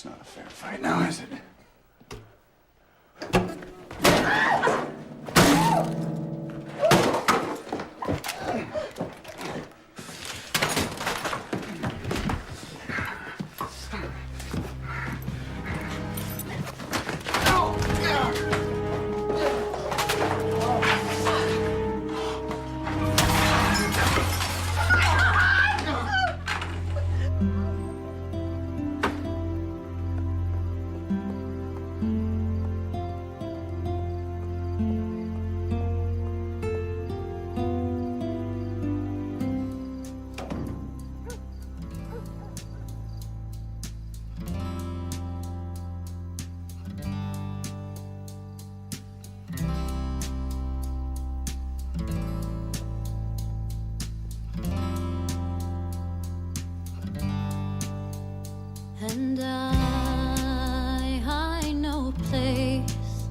That's not a fair fight now, is it? And I know a place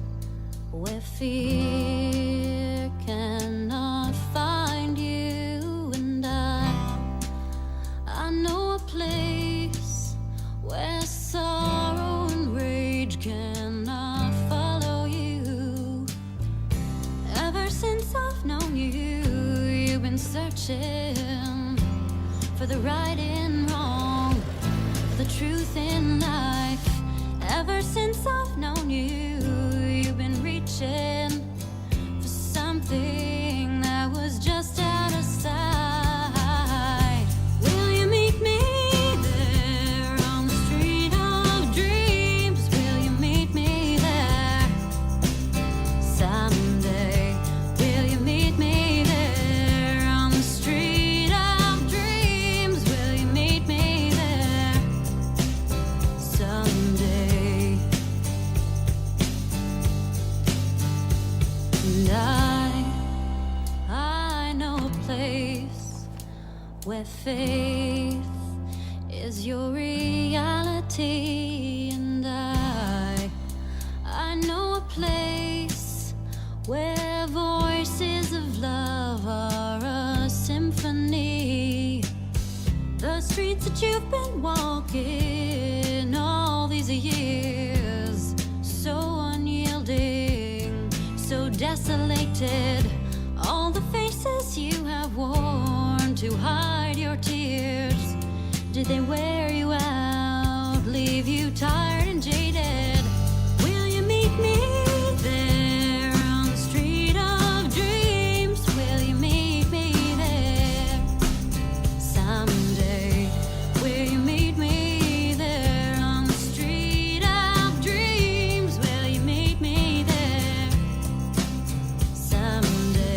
where fear cannot find you. And I know a place where sorrow and rage cannot follow you. Ever since I've known you, you've been searching for the right and wrong, the truth in life. Ever since I've known you, you've been reaching for something that was just out of sight. Will you meet me there on the street of dreams? Will you meet me there someday? Will you meet me there on the street of dreams? Will you meet me there someday? And I know a place where faith is your reality. And I know a place where voices of love are a symphony. The streets that you've been walking all these years, so unyielding, so desolated. All the faces you have worn to hide your tears, did they wear you out, leave you tired and jaded? Will you meet me there on the street of dreams? Will you meet me there someday? Will you meet me there on the street of dreams? Will you meet me there someday?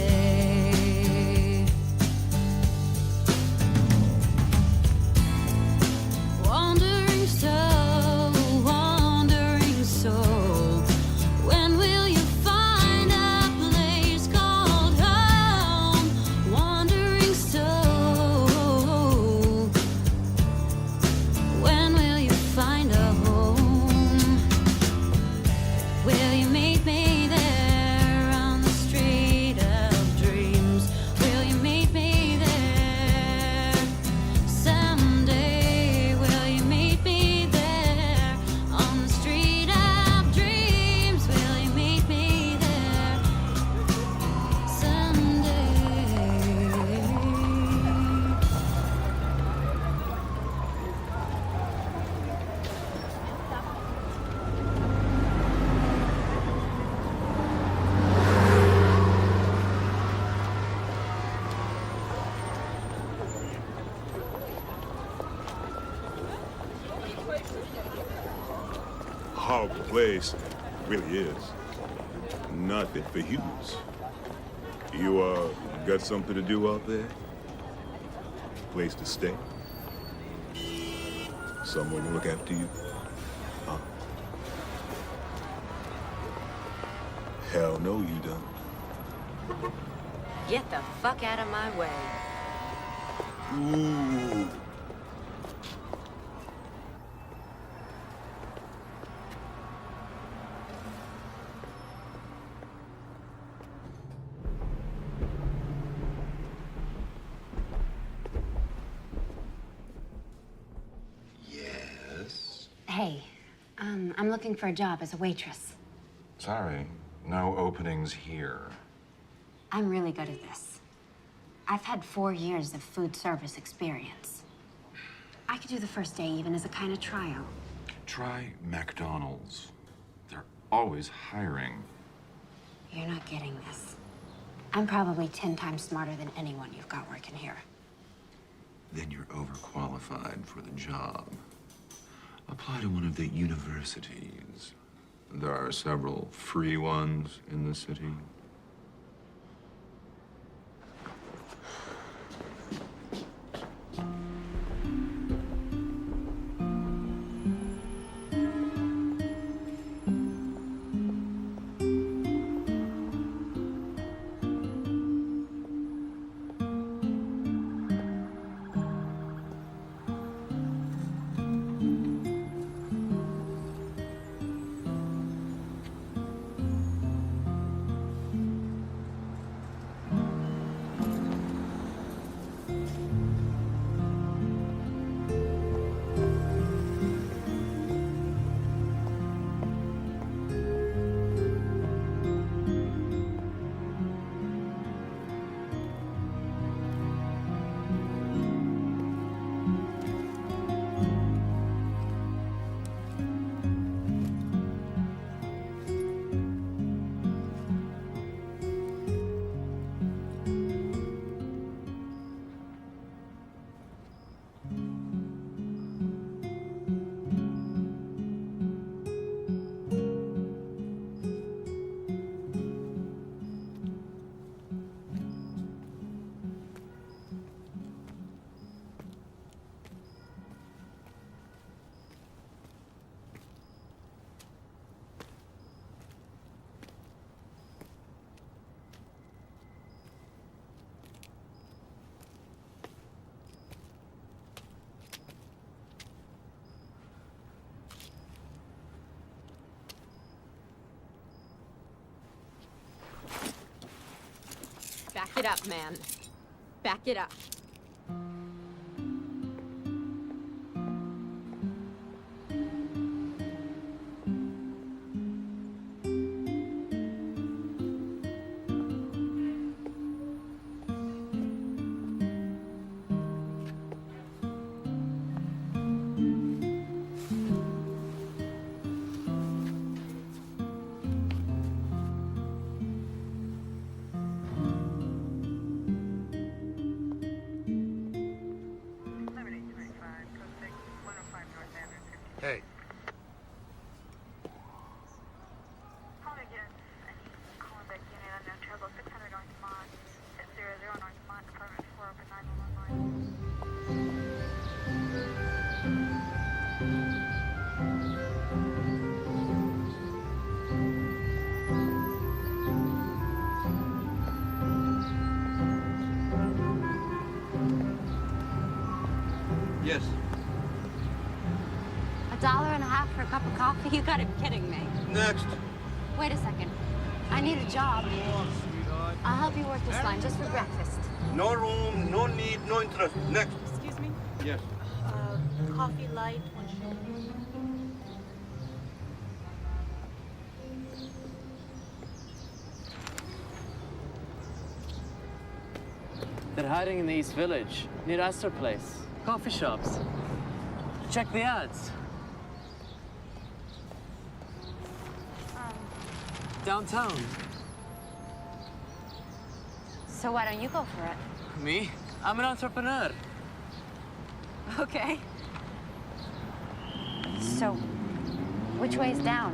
Wandering soul, when will you find a place called home? Wandering soul, when will you find a home? Will you meet me there on the street of dreams? Will you meet me there someday? Will you meet me there on the street of dreams? Will you meet me there someday? Horrible place. It really is. Nothing for humans. You, got something to do out there? Place to stay? Someone to look after you? Huh? Hell no, you don't. Get the fuck out of my way. Ooh. Yes. Hey, looking for a job as a waitress. Sorry, no openings here. I'm really good at this. I've had 4 years of food service experience. I could do the first day even as a kind of tryout. Try McDonald's. They're always hiring. You're not getting this. I'm probably 10 times smarter than anyone you've got working here. Then you're overqualified for the job. Apply to one of the universities. There are several free ones in the city. Back it up, man. Back it up. Hey. Call me again. I need calling back unit. I'm in trouble. 600 North Mont. 600 North Mont, apartment 4, open 911 line. Yes. $1.50 for a cup of coffee? You gotta be kidding me. Next. Wait a second. I need a job. I'll help you work this line just for breakfast. No room, no need, no interest. Next. Excuse me? Yes. Coffee light, 1 sugar. They're hiding in the East Village, near Astor Place. Coffee shops. Check the ads. Downtown. So why don't you go for it? Me? I'm an entrepreneur. Okay. So, which way's down?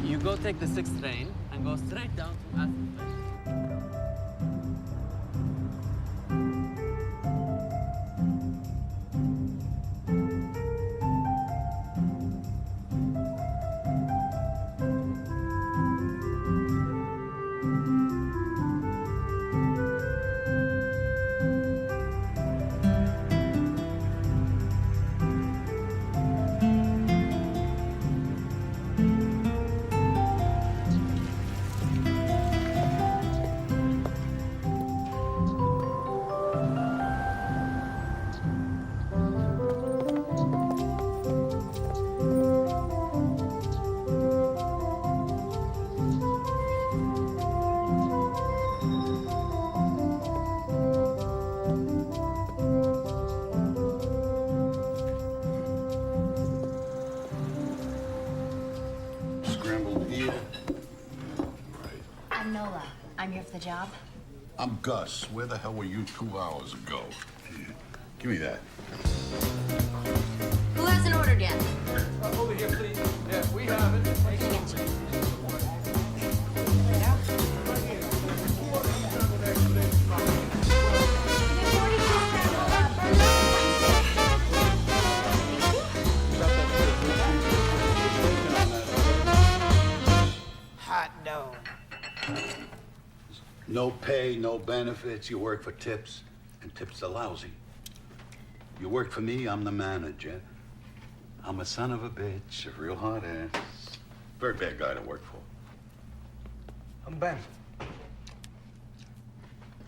You go take the 6th train and go straight down to Astor Place. I'm Gus. Where the hell were you 2 hours ago? Here, give me that. Who hasn't ordered yet? Over here, please. Yeah, we have it. Hot dog. No pay, no benefits. You work for tips, and tips are lousy. You work for me, I'm the manager. I'm a son of a bitch, a real hard ass. Very bad guy to work for. I'm Ben.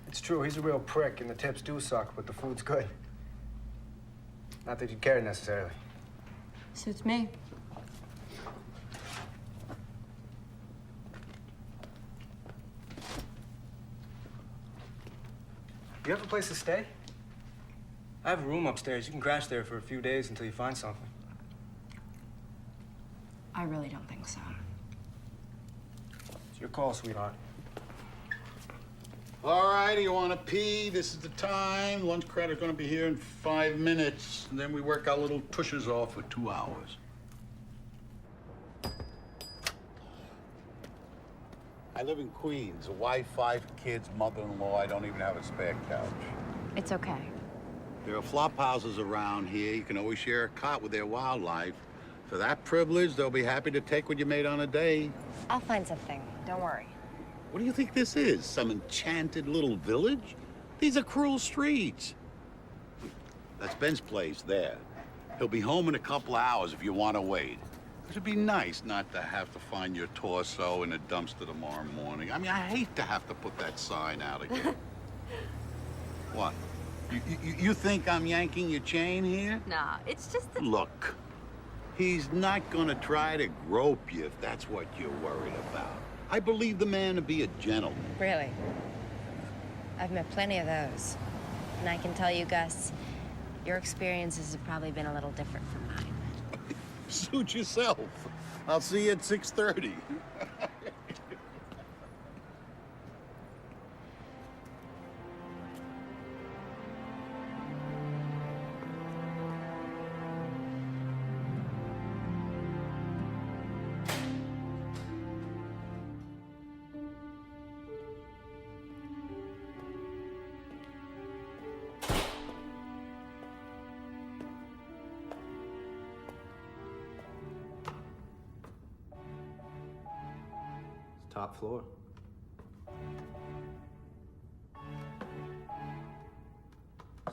It's true, he's a real prick, and the tips do suck, but the food's good. Not that you'd care necessarily. Suits me. You have a place to stay? I have a room upstairs. You can crash there for a few days until you find something. I really don't think so. It's your call, sweetheart. All right, you want to pee? This is the time. Lunch credit's gonna be here in 5 minutes, and then we work our little tushes off for 2 hours. I live in Queens. A wife, 5 kids, mother-in-law. I don't even have a spare couch. It's okay. There are flop houses around here. You can always share a cot with their wildlife. For that privilege, they'll be happy to take what you made on a day. I'll find something. Don't worry. What do you think this is? Some enchanted little village? These are cruel streets. That's Ben's place there. He'll be home in a couple of hours if you want to wait. It'd be nice not to have to find your torso in a dumpster tomorrow morning. I mean, I hate to have to put that sign out again. What? You think I'm yanking your chain here? Nah, it's just that... Look, he's not gonna try to grope you if that's what you're worried about. I believe the man to be a gentleman. Really? I've met plenty of those. And I can tell you, Gus, your experiences have probably been a little different from mine. Suit yourself. I'll see you at 6:30. Top floor.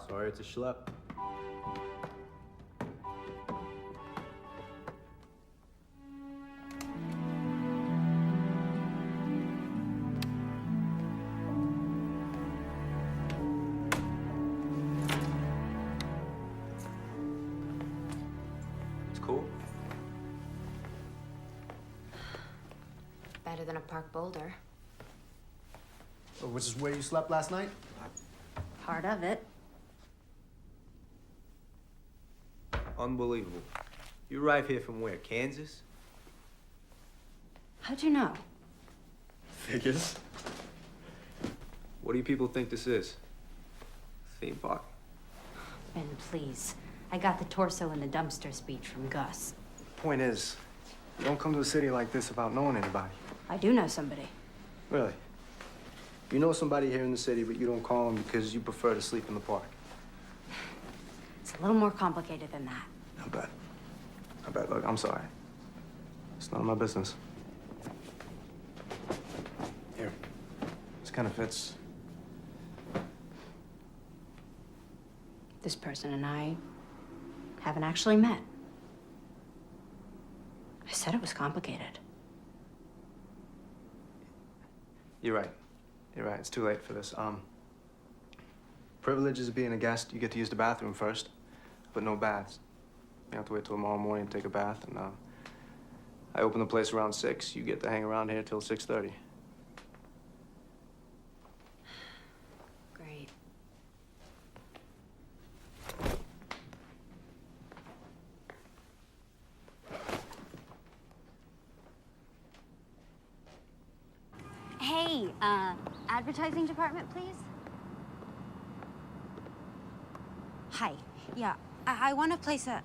Sorry, it's a schlep. It's cool. Better than a park boulder. Which is where you slept last night? Part of it. Unbelievable. You arrived here from where? Kansas? How'd you know? Figures. What do you people think this is? Theme park? Ben, please. I got the torso in the dumpster speech from Gus. Point is, you don't come to a city like this without knowing anybody. I do know somebody. Really? You know somebody here in the city, but you don't call them because you prefer to sleep in the park. It's a little more complicated than that. I bet. I bet. Look, I'm sorry. It's none of my business. Here. This kind of fits. This person and I haven't actually met. I said it was complicated. You're right. You're right. It's too late for this. Privileges of being a guest, you get to use the bathroom first, but no baths. You have to wait till tomorrow morning to take a bath, and I open the place around 6. You get to hang around here till 6:30. Great. Hey, advertising department, please? Hi. Yeah, I want to place a...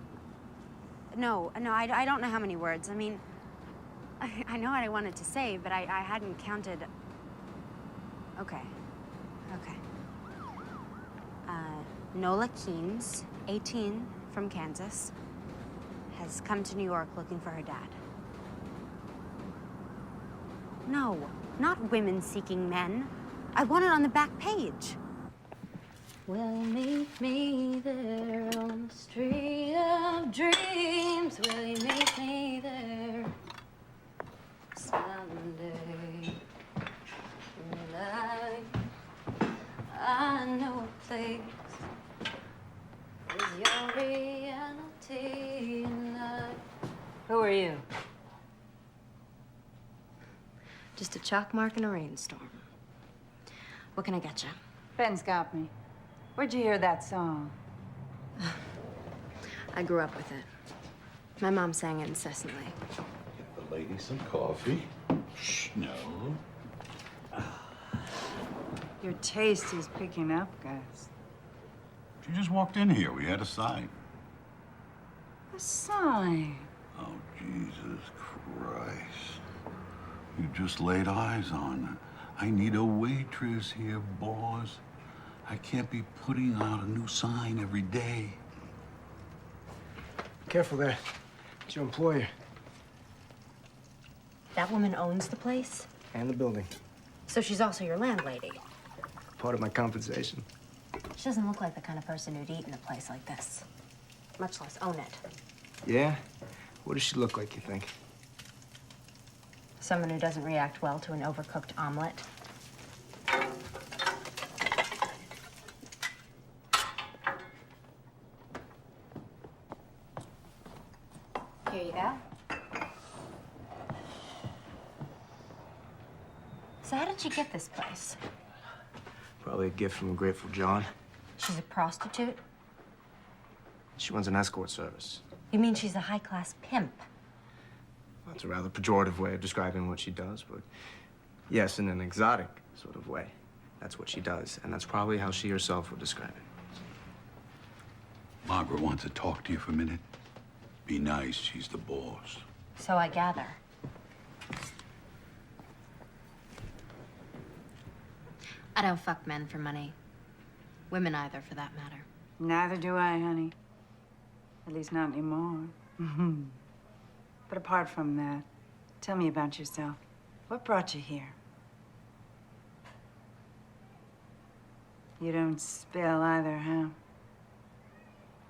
No, I don't know how many words. I mean, I know what I wanted to say, but I hadn't counted. Okay. Nola Keynes, 18, from Kansas, has come to New York looking for her dad. No, not women seeking men. I want it on the back page. Will you meet me there on the street of dreams? Will you meet me there someday? I know a place is your reality and Who are you? Just a chalk mark in a rainstorm. What can I get you? Ben's got me. Where'd you hear that song? I grew up with it. My mom sang it incessantly. Get the lady some coffee. Shh, no. Your taste is picking up, Gus. She just walked in here. We had a sign. A sign? Oh, Jesus Christ. You just laid eyes on her. I need a waitress here, boss. I can't be putting out a new sign every day. Careful there. It's your employer. That woman owns the place? And the building. So she's also your landlady? Part of my compensation. She doesn't look like the kind of person who'd eat in a place like this, much less own it. Yeah? What does she look like, you think? Someone who doesn't react well to an overcooked omelet. Here you go. So how did she get this place? Probably a gift from a Grateful John. She's a prostitute? She runs an escort service. You mean she's a high-class pimp? Well, it's a rather pejorative way of describing what she does, but yes, in an exotic sort of way. That's what she does, and that's probably how she herself would describe it. Margaret wants to talk to you for a minute. Be nice, she's the boss. So I gather. I don't fuck men for money. Women either, for that matter. Neither do I, honey. At least not anymore. But apart from that, tell me about yourself. What brought you here? You don't spill either, huh?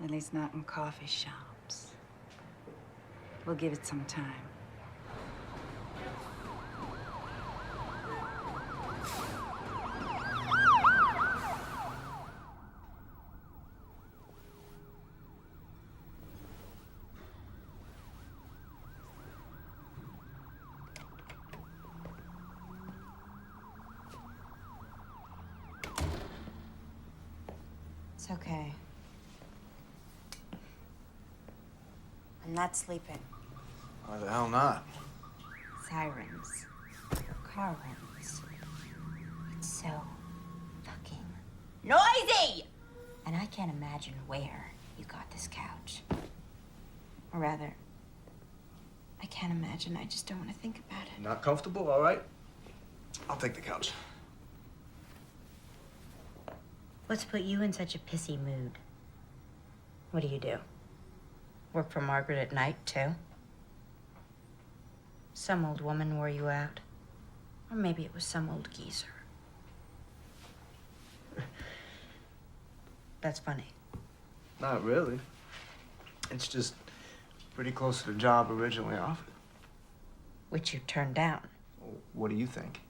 At least not in coffee shops. We'll give it some time. It's okay. I'm not sleeping. Why the hell not? Sirens. Car rims. It's so fucking noisy! And I can't imagine where you got this couch. Or rather, I can't imagine. I just don't want to think about it. Not comfortable? All right. I'll take the couch. What's put you in such a pissy mood? What do? Work for Margaret at night, too? Some old woman wore you out. Or maybe it was some old geezer. That's funny. Not really. It's just pretty close to the job originally offered. Which you turned down. Well, what do you think?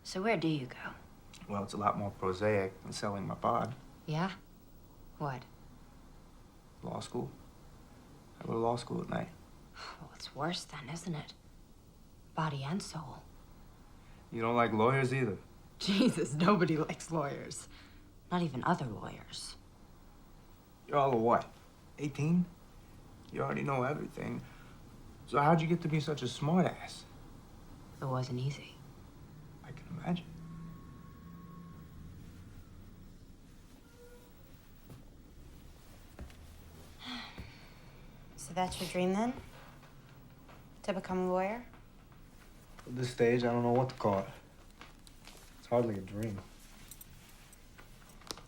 So where do you go? Well, it's a lot more prosaic than selling my pod. Yeah? What? Law school. I go to law school at night. Well, it's worse then, isn't it? Body and soul. You don't like lawyers either. Jesus, nobody likes lawyers. Not even other lawyers. You're all of what? 18? You already know everything. So how'd you get to be such a smartass? It wasn't easy. I can imagine. So that's your dream then? To become a lawyer? At this stage, I don't know what to call it. It's hardly a dream.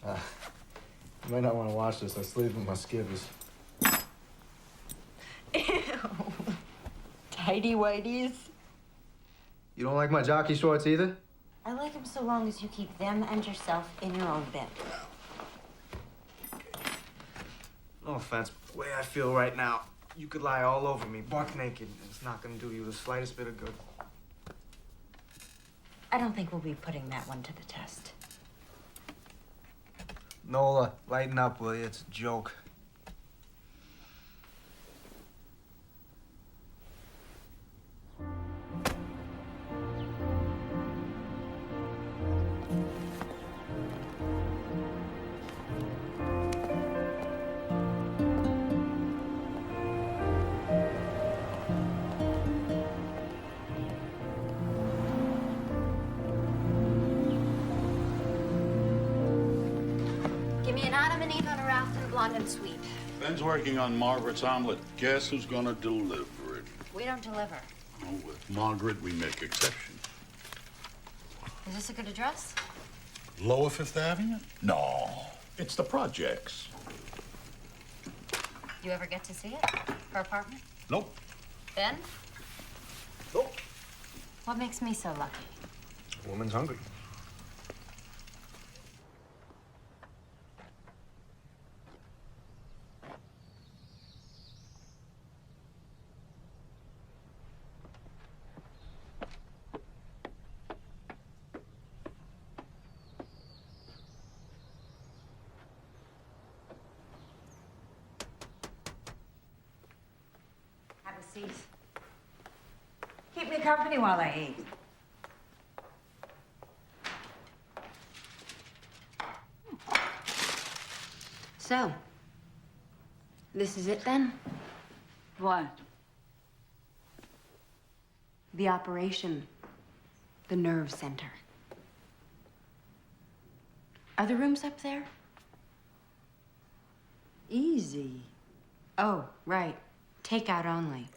You might not want to watch this. I sleep with my skivvies. Ew. Tidy whities. You don't like my jockey shorts either? I like them so long as you keep them and yourself in your own bed. No offense, but the way I feel right now, you could lie all over me, buck naked, and it's not gonna do you the slightest bit of good. I don't think we'll be putting that one to the test. Nola, lighten up, will you? It's a joke. Give me an Adam and Eve on a raft and a blonde and sweet. Ben's working on Margaret's omelet. Guess who's gonna deliver it? We don't deliver. Oh, with Margaret, we make exceptions. Is this a good address? Lower Fifth Avenue? No, it's the projects. You ever get to see it? Her apartment? Nope. Ben? Nope. What makes me so lucky? A woman's hungry. Have a seat. Keep me company while I eat. So, this is it then? What? The operation. The nerve center. Are the rooms up there? Easy. Oh, right. Takeout only.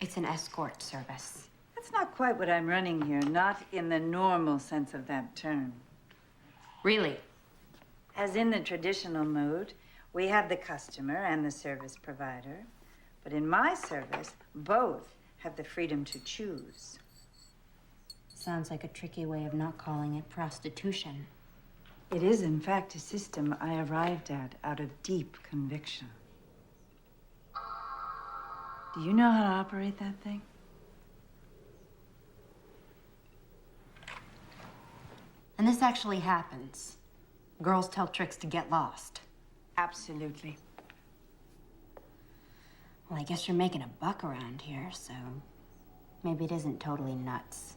It's an escort service. That's not quite what I'm running here, not in the normal sense of that term. Really? As in the traditional mood, we have the customer and the service provider. But in my service, both have the freedom to choose. Sounds like a tricky way of not calling it prostitution. It is, in fact, a system I arrived at out of deep conviction. Do you know how to operate that thing? And this actually happens. Girls tell tricks to get lost. Absolutely. Well, I guess you're making a buck around here, so maybe it isn't totally nuts.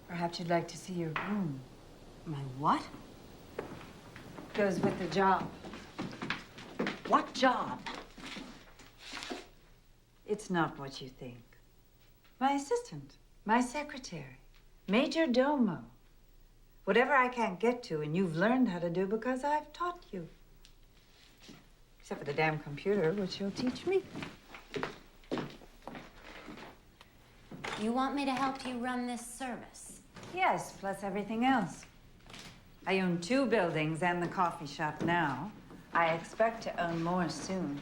Perhaps you'd like to see your room. My what? Goes with the job. What job? It's not what you think. My assistant, my secretary, major domo. Whatever I can't get to and you've learned how to do because I've taught you. Except for the damn computer, which you'll teach me. You want me to help you run this service? Yes, plus everything else. I own 2 buildings and the coffee shop now. I expect to own more soon.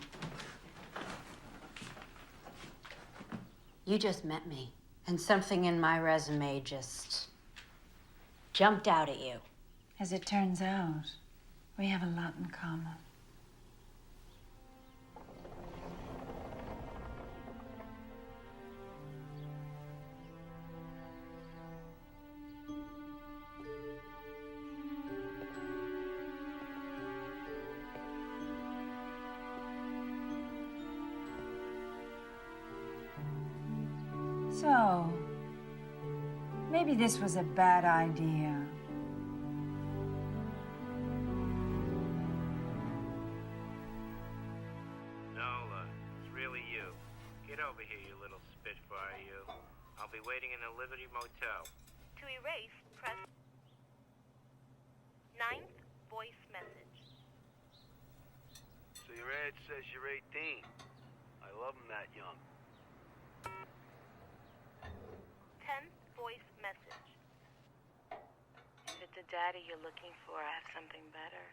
You just met me, and something in my resume just jumped out at you. As it turns out, we have a lot in common. So, maybe this was a bad idea. Nola, it's really you. Get over here, you little spit waiting in a Liberty Motel. To erase, press 9th voice message. So your ad says you're 18. I love them that young. 10th voice message. If it's a daddy you're looking for, I have something better.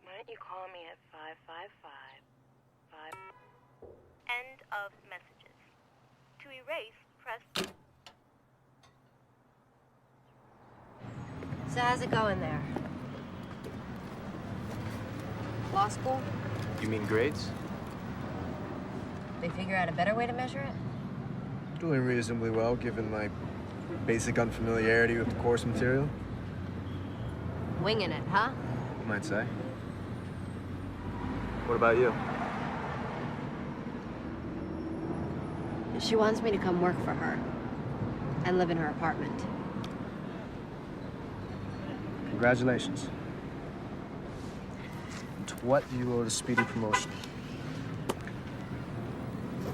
Why don't you call me at 555-5... End of messages. To erase, press... So how's it going there? Law school? You mean grades? They figure out a better way to measure it? Doing reasonably well, given my basic unfamiliarity with the course material. Winging it, huh? You might say. What about you? She wants me to come work for her and live in her apartment. Congratulations. And to what do you owe the speedy promotion?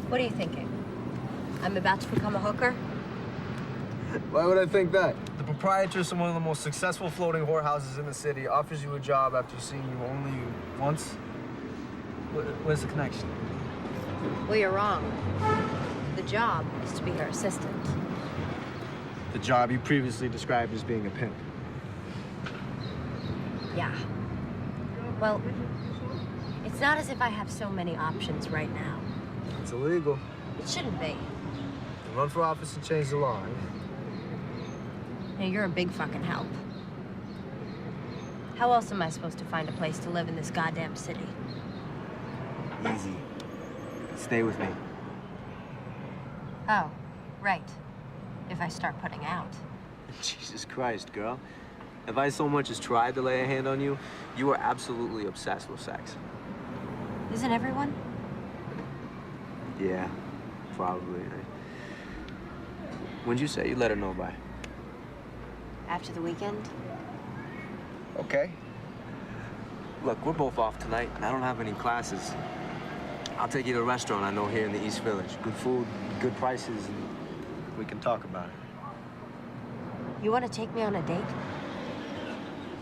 What are you thinking? I'm about to become a hooker? Why would I think that? The proprietress of one of the most successful floating whorehouses in the city offers you a job after seeing you only once? Where's the connection? Well, you're wrong. The job is to be her assistant. The job you previously described as being a pimp. Yeah. Well, it's not as if I have so many options right now. It's illegal. It shouldn't be. You run for office and change the law, right? Hey, you're a big fucking help. How else am I supposed to find a place to live in this goddamn city? Easy. Stay with me. Oh, right. If I start putting out. Jesus Christ, girl. If I so much as tried to lay a hand on you, you are absolutely obsessed with sex. Isn't everyone? Yeah, probably. When'd you say you'd let her know by? After the weekend? Okay. Look, we're both off tonight, and I don't have any classes. I'll take you to a restaurant I know here in the East Village. Good food, good prices, and we can talk about it. You want to take me on a date?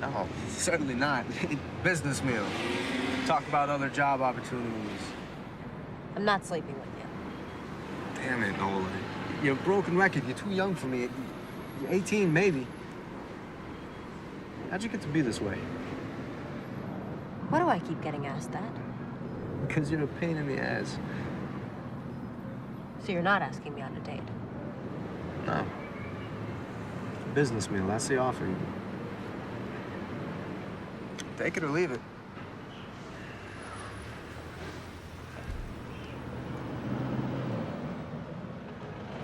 No, certainly not. Business meal. Talk about other job opportunities. I'm not sleeping with you. Damn it, Nola. You're a broken record. You're too young for me. You're 18, maybe. How'd you get to be this way? Why do I keep getting asked that? Because you're a pain in the ass. So you're not asking me on a date? No. Business meal, that's the offer. Take it or leave it.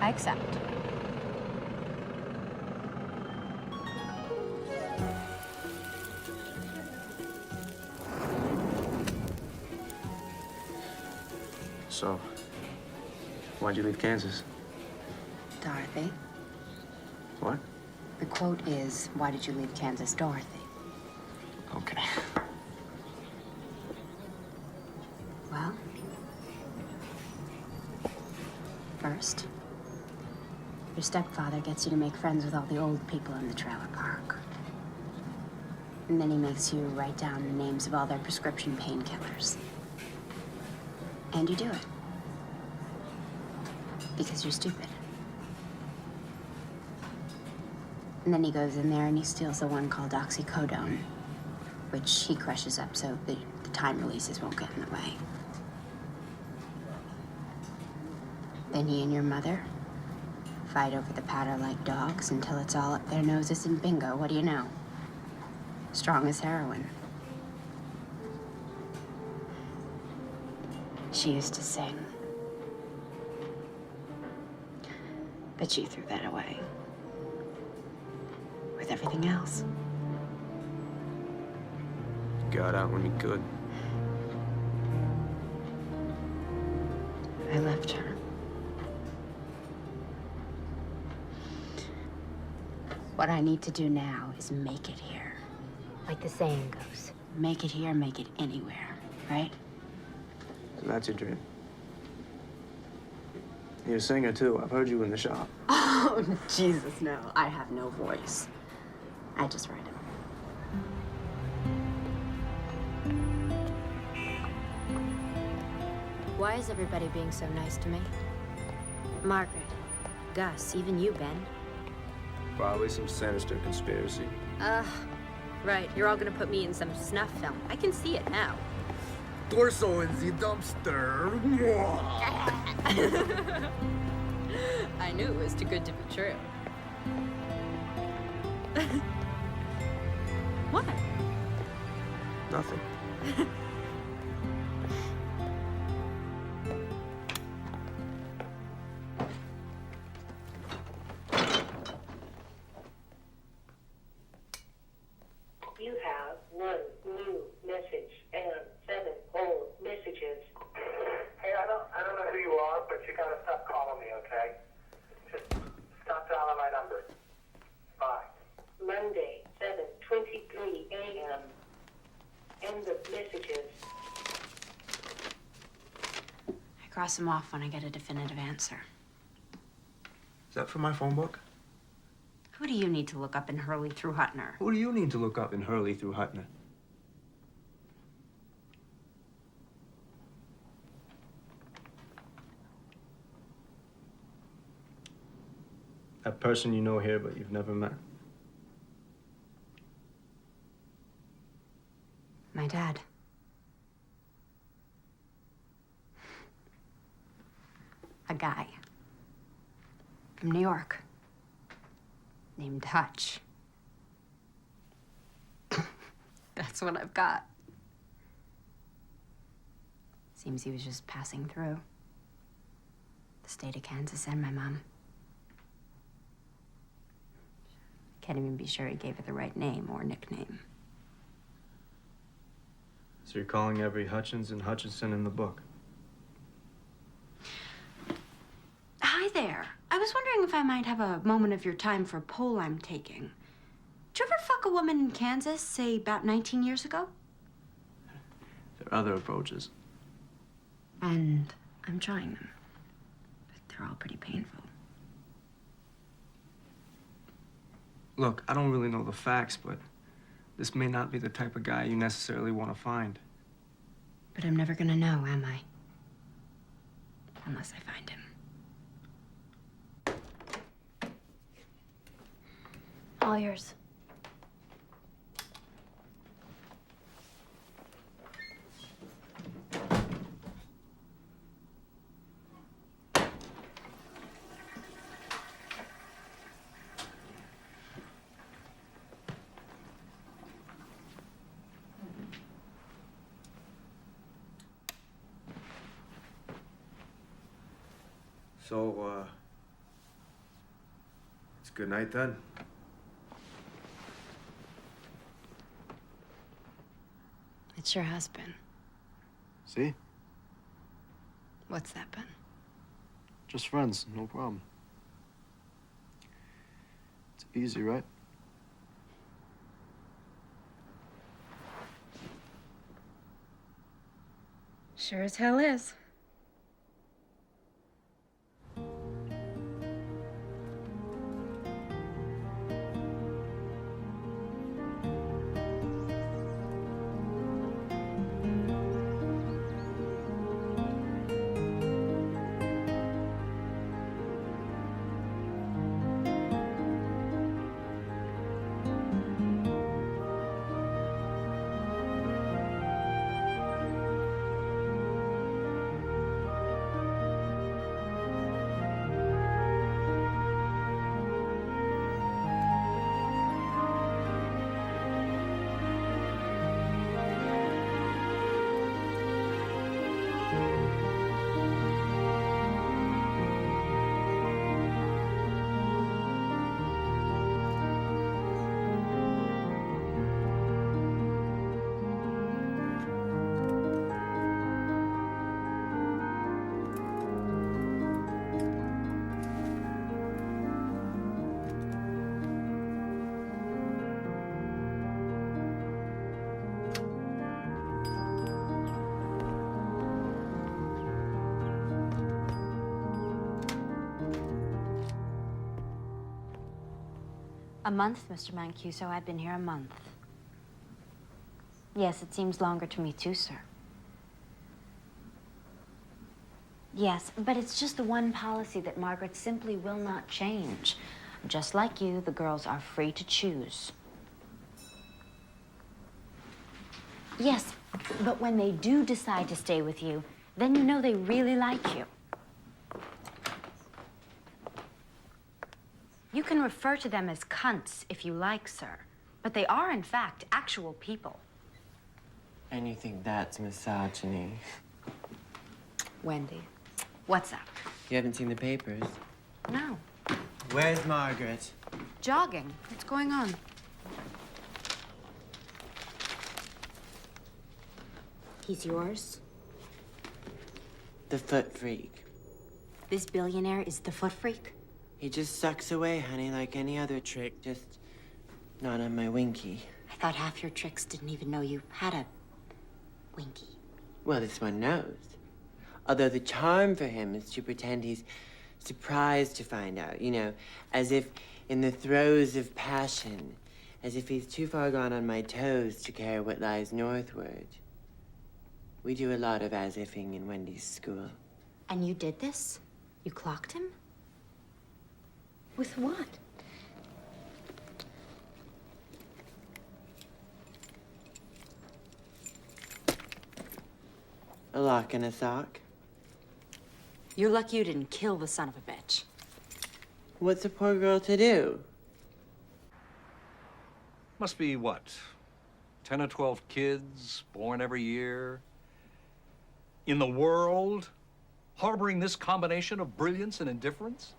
I accept. So, why'd you leave Kansas? Dorothy. What? The quote is, why did you leave Kansas, Dorothy? Okay. Well, first, your stepfather gets you to make friends with all the old people in the trailer park. And then he makes you write down the names of all their prescription painkillers. And you do it. Because you're stupid. And then he goes in there and he steals the one called oxycodone, which he crushes up so the time releases won't get in the way. Then he and your mother fight over the powder like dogs until it's all up their noses, and bingo, what do you know? Strong as heroin. She used to sing. But she threw that away. With everything else. Got out when you could. I left her. What I need to do now is make it here. Like the saying goes, make it here, make it anywhere, right? So that's your dream. You're a singer, too. I've heard you in the shop. Oh, Jesus, no. I have no voice. I just write it. Why is everybody being so nice to me? Margaret, Gus, even you, Ben. Probably some sinister conspiracy. Right. You're all gonna put me in some snuff film. I can see it now. Torso in the dumpster. I knew it was too good to be true. What? Nothing. You have 1 new message and 7 old messages. Hey, I don't know who you are, but you gotta stop calling me, okay? Just stop dialing my number. Bye. Monday, 7:23 a.m. End of messages. I cross them off when I get a definitive answer. Is that from my phone book? Who do you need to look up in Hurley through Hutner? Who do you need to look up in Hurley through Hutner? That person you know here, but you've never met. My dad. A guy. From New York. Named Hutch. That's what I've got. Seems he was just passing through. The state of Kansas and my mom. Can't even be sure he gave her the right name or nickname. So you're calling every Hutchins and Hutchinson in the book? Hi there. I was wondering if I might have a moment of your time for a poll I'm taking. Did you ever fuck a woman in Kansas, say about 19 years ago? There are other approaches. And I'm trying them. But they're all pretty painful. Look, I don't really know the facts, but this may not be the type of guy you necessarily want to find. But I'm never gonna know, am I? Unless I find him. All yours. So, it's good night then. It sure has been. See? What's that been? Just friends, no problem. It's easy, right? Sure as hell is. A month, Mr. Mancuso. I've been here a month. Yes, it seems longer to me too, sir. Yes, but it's just the one policy that Margaret simply will not change. Just like you, the girls are free to choose. Yes, but when they do decide to stay with you, then you know they really like you. You can refer to them as cunts if you like, sir. But they are, in fact, actual people. And you think that's misogyny? Wendy, what's up? You haven't seen the papers? No. Where's Margaret? Jogging. What's going on? He's yours? The foot freak. This billionaire is the foot freak? He just sucks away, honey, like any other trick, just not on my winky. I thought half your tricks didn't even know you had a winky. Well, this one knows. Although the charm for him is to pretend he's surprised to find out, you know, as if in the throes of passion, as if he's too far gone on my toes to care what lies northward. We do a lot of as-ifing in Wendy's school. And you did this? You clocked him? With what? A lock and a sock. You're lucky you didn't kill the son of a bitch. What's a poor girl to do? Must be, what, 10 or 12 kids born every year? In the world, harboring this combination of brilliance and indifference?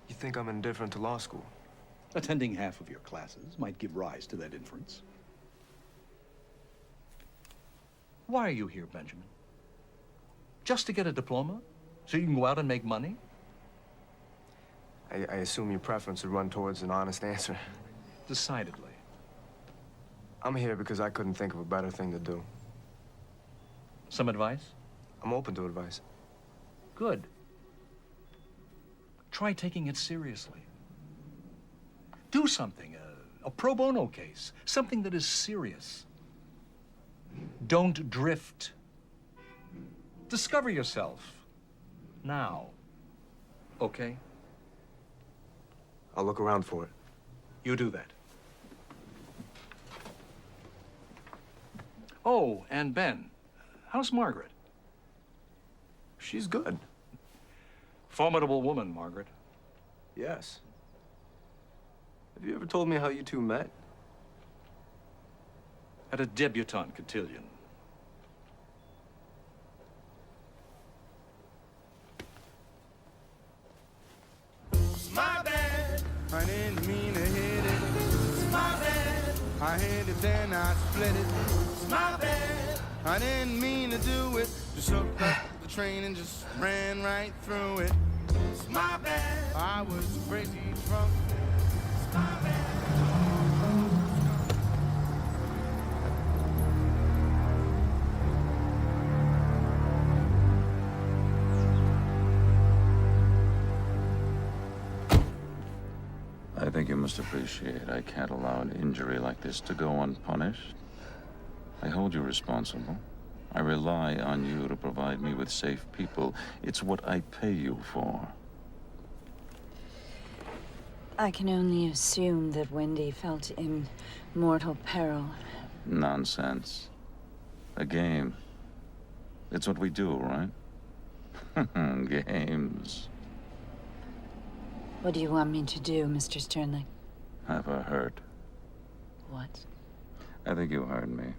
You think I'm indifferent to law school? Attending half of your classes might give rise to that inference. Why are you here, Benjamin? Just to get a diploma? So you can go out and make money? I assume your preference would run towards an honest answer. Decidedly. I'm here because I couldn't think of a better thing to do. Some advice? I'm open to advice. Good. Try taking it seriously. Do something, a pro bono case, something that is serious. Don't drift. Discover yourself. Now. Okay? I'll look around for it. You do that. Oh, and Ben, how's Margaret? She's good. Formidable woman, Margaret. Yes. Have you ever told me how you two met? At a debutante cotillion. It's my bad. I didn't mean to hit it. It's my bad. I hit it, then I split it. It's my bad. I didn't mean to do it. Just hooked up the train and just ran right through it. It's my bad. I was crazy drunk. It's my bad. I think you must appreciate I can't allow an injury like this to go unpunished. I hold you responsible. I rely on you to provide me with safe people. It's what I pay you for. I can only assume that Wendy felt in mortal peril. Nonsense. A game. It's what we do, right? Games. What do you want me to do, Mr. Sternling? Have her hurt. What? I think you heard me.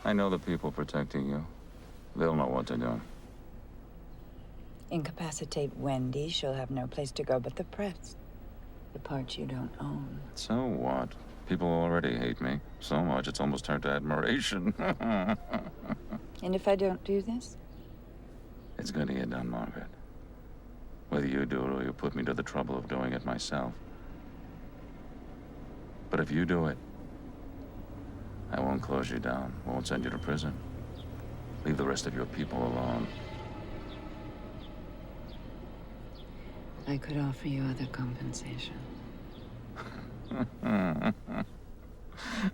I know the people protecting you. They'll know what to do. Incapacitate Wendy, she'll have no place to go but the press. The part you don't own. So what? People already hate me. So much it's almost turned to admiration. And if I don't do this? It's gonna get done, Margaret. Whether you do it or you put me to the trouble of doing it myself. But if you do it, I won't close you down, won't send you to prison. Leave the rest of your people alone. I could offer you other compensation.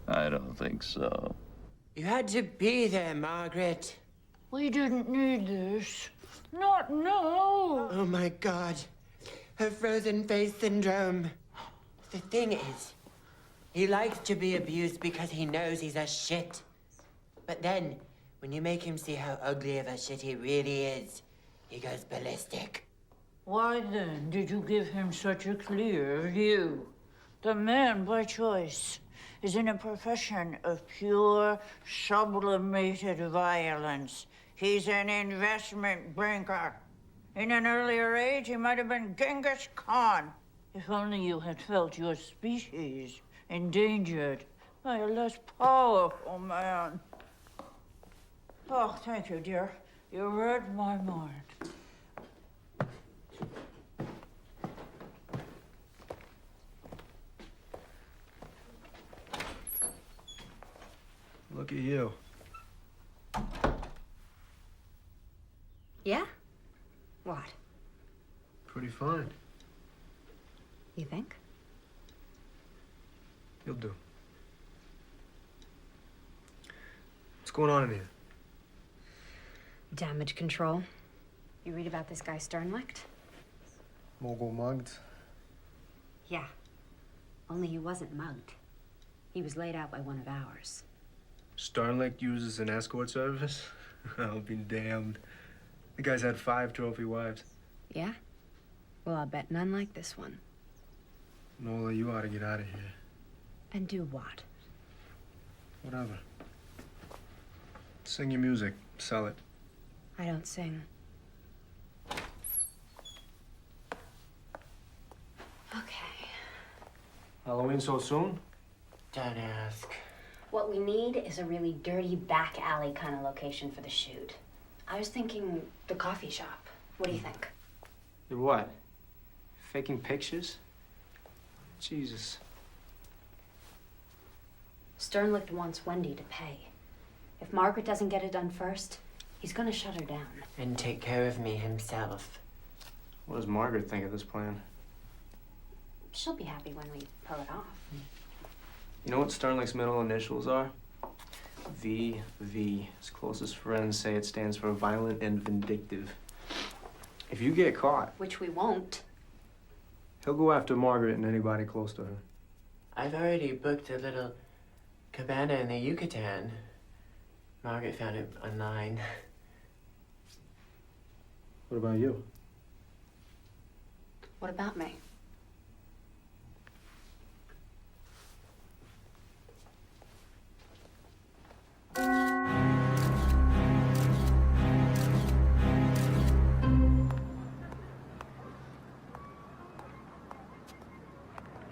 I don't think so. You had to be there, Margaret. We didn't need this. Not now. Oh, my God. Her frozen face syndrome. The thing is, he likes to be abused because he knows he's a shit. But then, when you make him see how ugly of a shit he really is, he goes ballistic. Why then did you give him such a clear view? The man, by choice, is in a profession of pure, sublimated violence. He's an investment banker. In an earlier age, he might have been Genghis Khan. If only you had felt your species endangered by a less powerful man. Oh, thank you, dear. You read my mind. Look at you. Yeah? What? Pretty fine. You think? You'll do. What's going on in here? Damage control. You read about this guy Sternlicht? Mogul mugged? Yeah. Only he wasn't mugged. He was laid out by one of ours. Sternlicht uses an escort service? I'll be damned. The guy's had 5 trophy wives. Yeah? Well, I'll bet none like this one. Nola, you ought to get out of here. And do what? Whatever. Sing your music. Sell it. I don't sing. Okay. Halloween so soon? Don't ask. What we need is a really dirty back alley kind of location for the shoot. I was thinking the coffee shop. What do you think? You're what? Faking pictures? Jesus. Sternlicht wants Wendy to pay. If Margaret doesn't get it done first, he's gonna shut her down. And take care of me himself. What does Margaret think of this plan? She'll be happy when we pull it off. You know what Sternlicht's middle initials are? VV. His closest friends say it stands for violent and vindictive. If you get caught, Which we won't. he'll go after Margaret and anybody close to her. I've already booked a little cabana in the Yucatan. Margaret found it online. What about you? What about me?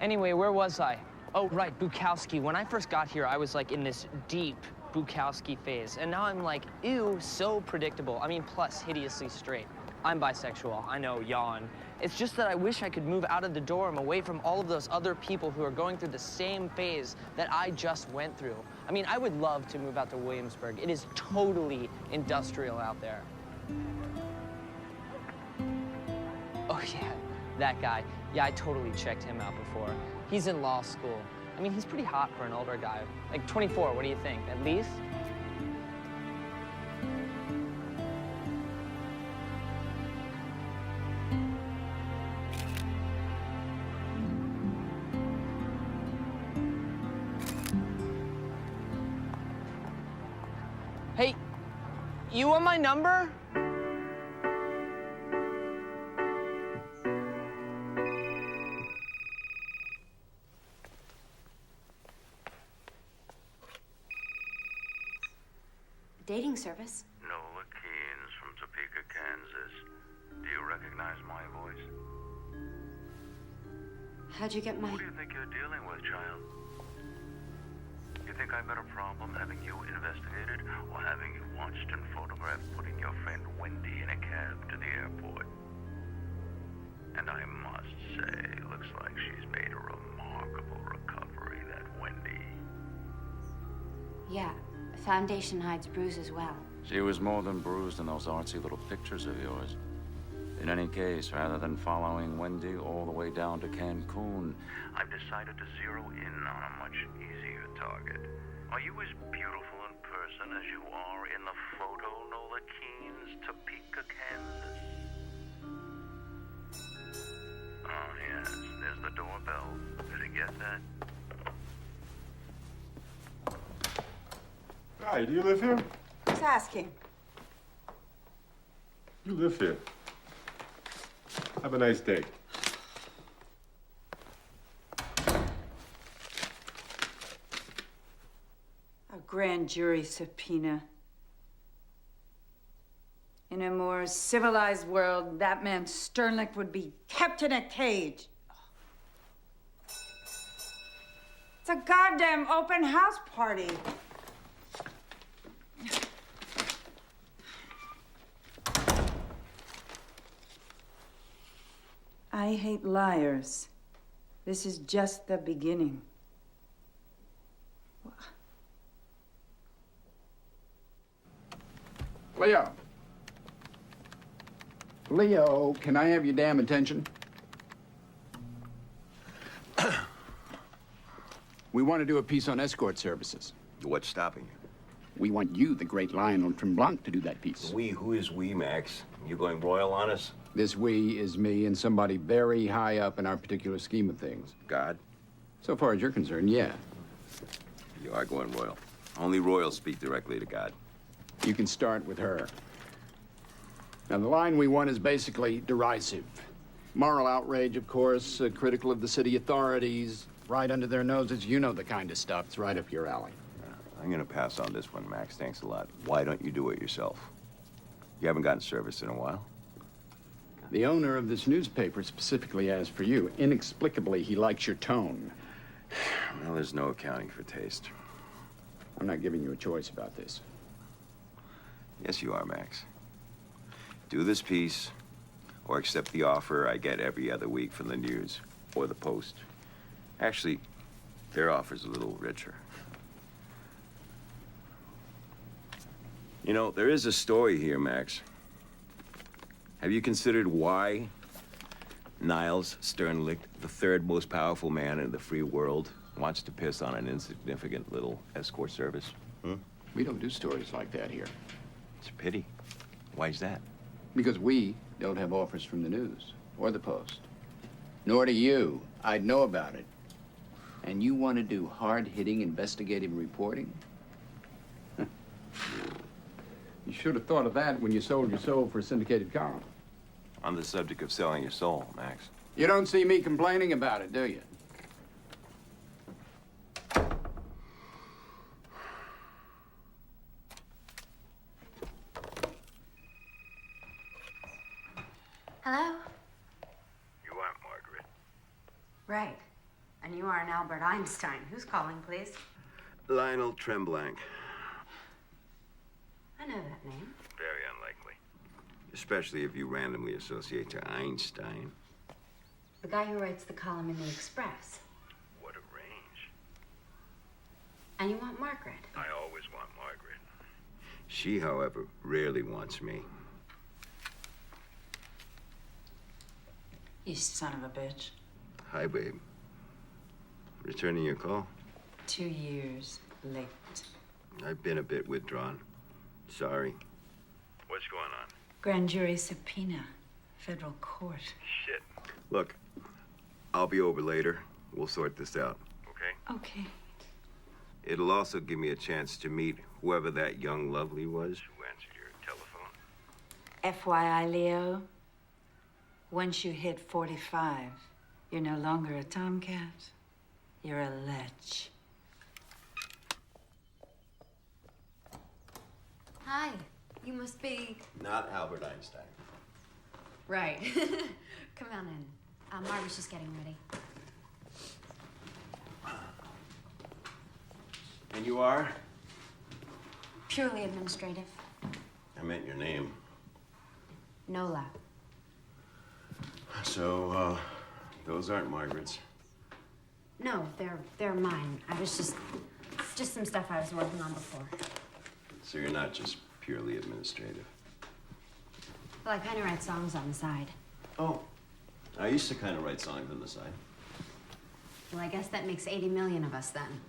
Anyway, where was I? Oh, right, Bukowski. When I first got here, I was like in this deep Bukowski phase. And now I'm like, ew, so predictable. I mean, plus hideously straight. I'm bisexual, I know, yawn. It's just that I wish I could move out of the dorm away from all of those other people who are going through the same phase that I just went through. I mean, I would love to move out to Williamsburg. It is totally industrial out there. Oh, yeah, that guy. Yeah, I totally checked him out before. He's in law school. I mean, he's pretty hot for an older guy. Like 24, what do you think? At least? Hey, you want my number? Dating service. Nola Keynes from Topeka, Kansas. Do you recognize my voice? How'd you get my... Who do you think you're dealing with, child? You think I've got a problem having you investigated or having you watched and photographed putting your friend Wendy in a cab to the airport? And I must say, looks like she's made a remarkable recovery, that Wendy. Yeah, foundation hides bruises well. She was more than bruised in those artsy little pictures of yours. In any case, rather than following Wendy all the way down to Cancun, I've decided to zero in on a much easier target. Are you as beautiful in person as you are in the photo, Nola Keene's Topeka, Kansas? Oh, yes, there's the doorbell. Did you get that? Hi, do you live here? Who's asking? You live here. Have a nice day. A grand jury subpoena. In a more civilized world, that man Sternlicht would be kept in a cage. It's a goddamn open house party. I hate liars. This is just the beginning. Leo. Leo, can I have your damn attention? We want to do a piece on escort services. What's stopping you? We want you, the great Lionel Tremblant, to do that piece. We? Who is we, Max? You going royal on us? This we is me and somebody very high up in our particular scheme of things. God? So far as you're concerned, yeah. You are going royal. Only royals speak directly to God. You can start with her. Now, the line we want is basically derisive. Moral outrage, of course, critical of the city authorities, right under their noses. You know the kind of stuff. It's right up your alley. I'm gonna pass on this one, Max. Thanks a lot. Why don't you do it yourself? You haven't gotten service in a while. The owner of this newspaper specifically asked for you. Inexplicably, he likes your tone. Well, there's no accounting for taste. I'm not giving you a choice about this. Yes, you are, Max. Do this piece, or accept the offer I get every other week from the News or the Post. Actually, their offer's a little richer. You know, there is a story here, Max. Have you considered why Niles Sternlicht, the third most powerful man in the free world, wants to piss on an insignificant little escort service? We don't do stories like that here. It's a pity. Why's that? Because we don't have offers from the News or the Post. Nor do you. I'd know about it. And you want to do hard-hitting investigative reporting? You should have thought of that when you sold your soul for a syndicated column. On the subject of selling your soul, Max. You don't see me complaining about it, do you? Hello? You aren't Margaret. Right. And you aren't Albert Einstein. Who's calling, please? Lionel Tremblant. I know that name. Very unlikely. Especially if you randomly associate to Einstein. The guy who writes the column in the Express. What a range. And you want Margaret. I always want Margaret. She, however, rarely wants me. You son of a bitch. Hi, babe. Returning your call? 2 years late. I've been a bit withdrawn. Sorry. What's going on? Grand jury subpoena. Federal court. Shit. Look, I'll be over later. We'll sort this out, okay? Okay. It'll also give me a chance to meet whoever that young lovely was who answered your telephone. FYI, Leo, once you hit 45, you're no longer a tomcat. You're a lech. Hi. You must be... Not Albert Einstein. Right. Come on in. Margaret's just getting ready. And you are? Purely administrative. I meant your name. Nola. So, those aren't Margaret's. No, they're mine. I was just some stuff I was working on before. So you're not just purely administrative. Well, I kind of write songs on the side. Oh, I used to kind of write songs on the side. Well, I guess that makes 80 million of us then.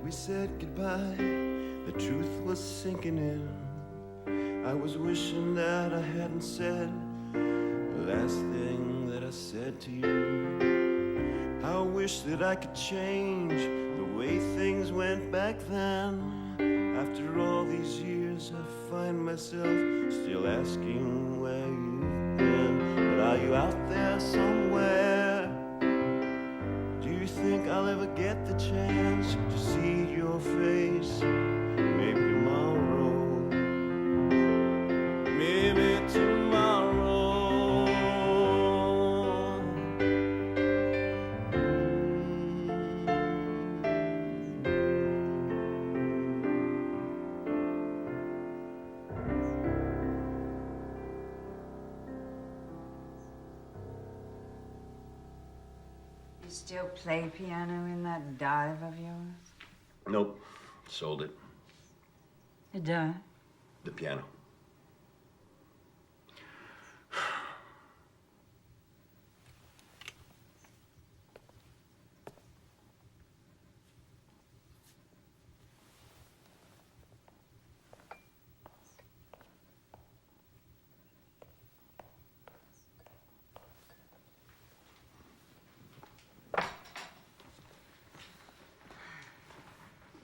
Said goodbye, the truth was sinking in. I was wishing that I hadn't said the last thing that I said to you. I wish that I could change the way things went back then. After all these years, I find myself still asking where you've been. But are you out there somewhere? Do you think I'll ever get the chance to see your face? Maybe tomorrow. Maybe tomorrow. You still play piano in that dive of yours? Nope. Sold it. The dive? The piano.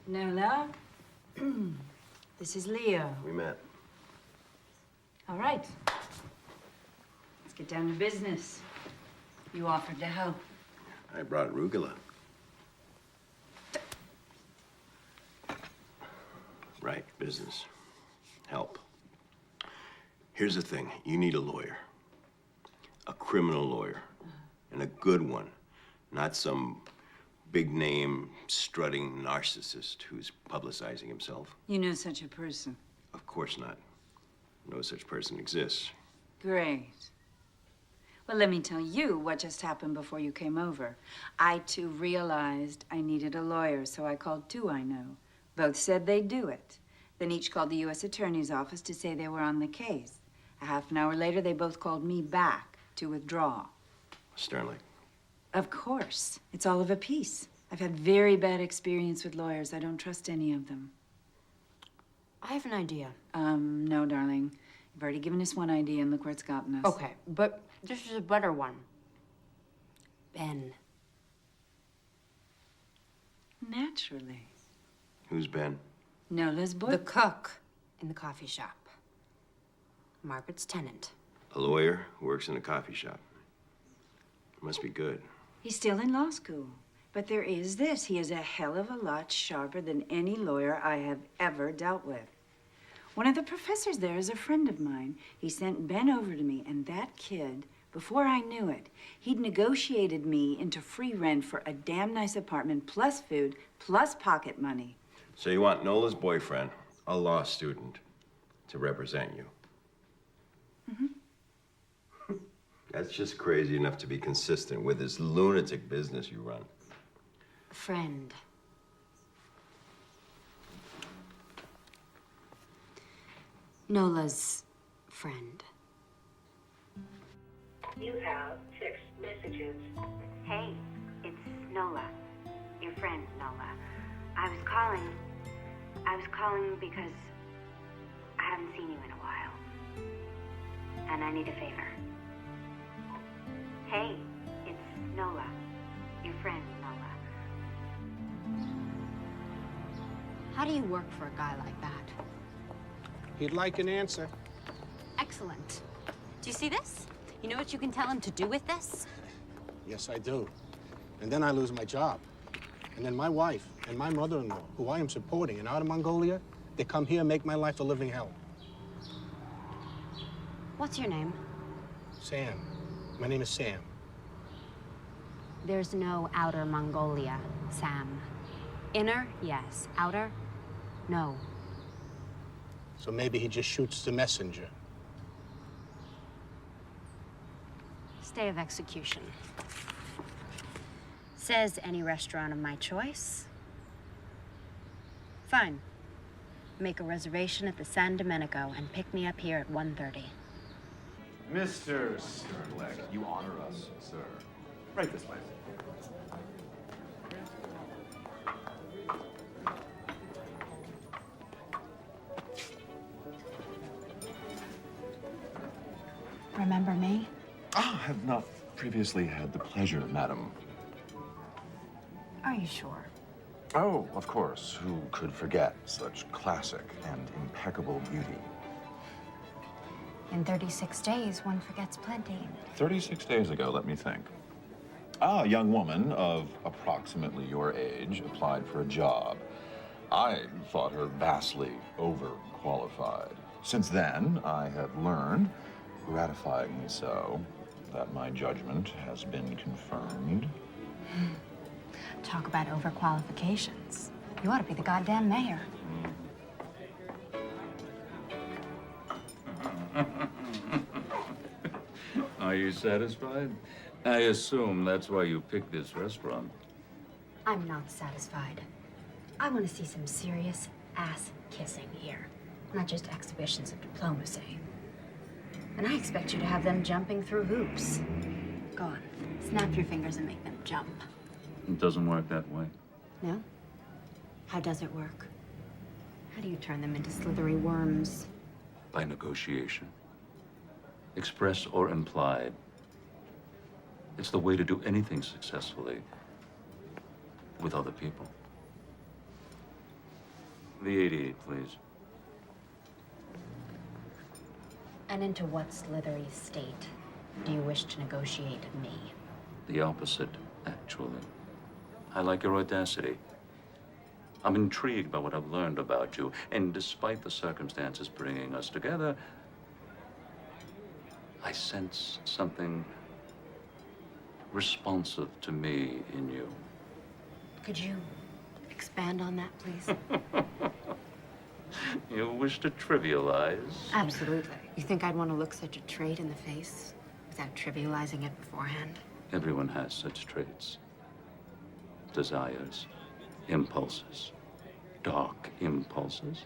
Nola, this is Leo. We met. All right. Let's get down to business. You offered to help. I brought arugula. Right, business. Help. Here's the thing. You need a lawyer. A criminal lawyer. And a good one. Not some big-name, strutting narcissist who's publicizing himself. You know such a person. Of course not. No such person exists. Great. Well, let me tell you what just happened before you came over. I, too, realized I needed a lawyer, so I called two I know. Both said they'd do it. Then each called the U.S. Attorney's office to say they were on the case. A half an hour later, they both called me back to withdraw. Sternly. Of course. It's all of a piece. I've had very bad experience with lawyers. I don't trust any of them. I have an idea. No, darling. You've already given us one idea, and look where it's gotten us. Okay, but this is a better one. Ben. Naturally. Who's Ben? Nola's boy. The cook in the coffee shop. Margaret's tenant. A lawyer who works in a coffee shop. Must be good. He's still in law school. But there is this. He is a hell of a lot sharper than any lawyer I have ever dealt with. One of the professors there is a friend of mine. He sent Ben over to me, and that kid, before I knew it, he'd negotiated me into free rent for a damn nice apartment, plus food, plus pocket money. So you want Nola's boyfriend, a law student, to represent you? Mm-hmm. That's just crazy enough to be consistent with this lunatic business you run. Friend. Nola's friend. You have 6 messages. Hey, it's Nola. Your friend, Nola. I was calling because I haven't seen you in a while. And I need a favor. Hey, it's Nola. Your friend, Nola. How do you work for a guy like that? He'd like an answer. Excellent. Do you see this? You know what you can tell him to do with this? Yes, I do. And then I lose my job. And then my wife and my mother-in-law, who I am supporting in Outer Mongolia, they come here and make my life a living hell. What's your name? Sam. My name is Sam. There's no outer Mongolia, Sam. Inner, yes. Outer, no. So maybe he just shoots the messenger. Stay of execution. Says any restaurant of my choice. Fine. Make a reservation at the San Domenico and pick me up here at 1:30. Mr. Sternleck, you honor us, sir. Right this way. Remember me? Ah, I have not previously had the pleasure, madam. Are you sure? Oh, of course. Who could forget such classic and impeccable beauty? In 36 days, one forgets plenty. 36 days ago, let me think. A young woman of approximately your age applied for a job. I thought her vastly overqualified. Since then, I have learned, gratifyingly so, that my judgment has been confirmed. Talk about overqualifications. You ought to be the goddamn mayor. Are you satisfied? I assume that's why you picked this restaurant. I'm not satisfied. I want to see some serious ass kissing here, not just exhibitions of diplomacy. And I expect you to have them jumping through hoops. Go on, snap your fingers and make them jump. It doesn't work that way. No? How does it work? How do you turn them into slithery worms? By negotiation. Express or implied. It's the way to do anything successfully with other people. The 88, please. And into what slithery state do you wish to negotiate me? The opposite, actually. I like your audacity. I'm intrigued by what I've learned about you, and despite the circumstances bringing us together, I sense something responsive to me in you. Could you expand on that, please? You wish to trivialize? Absolutely. You think I'd want to look such a trait in the face without trivializing it beforehand? Everyone has such traits. Desires, impulses, dark impulses.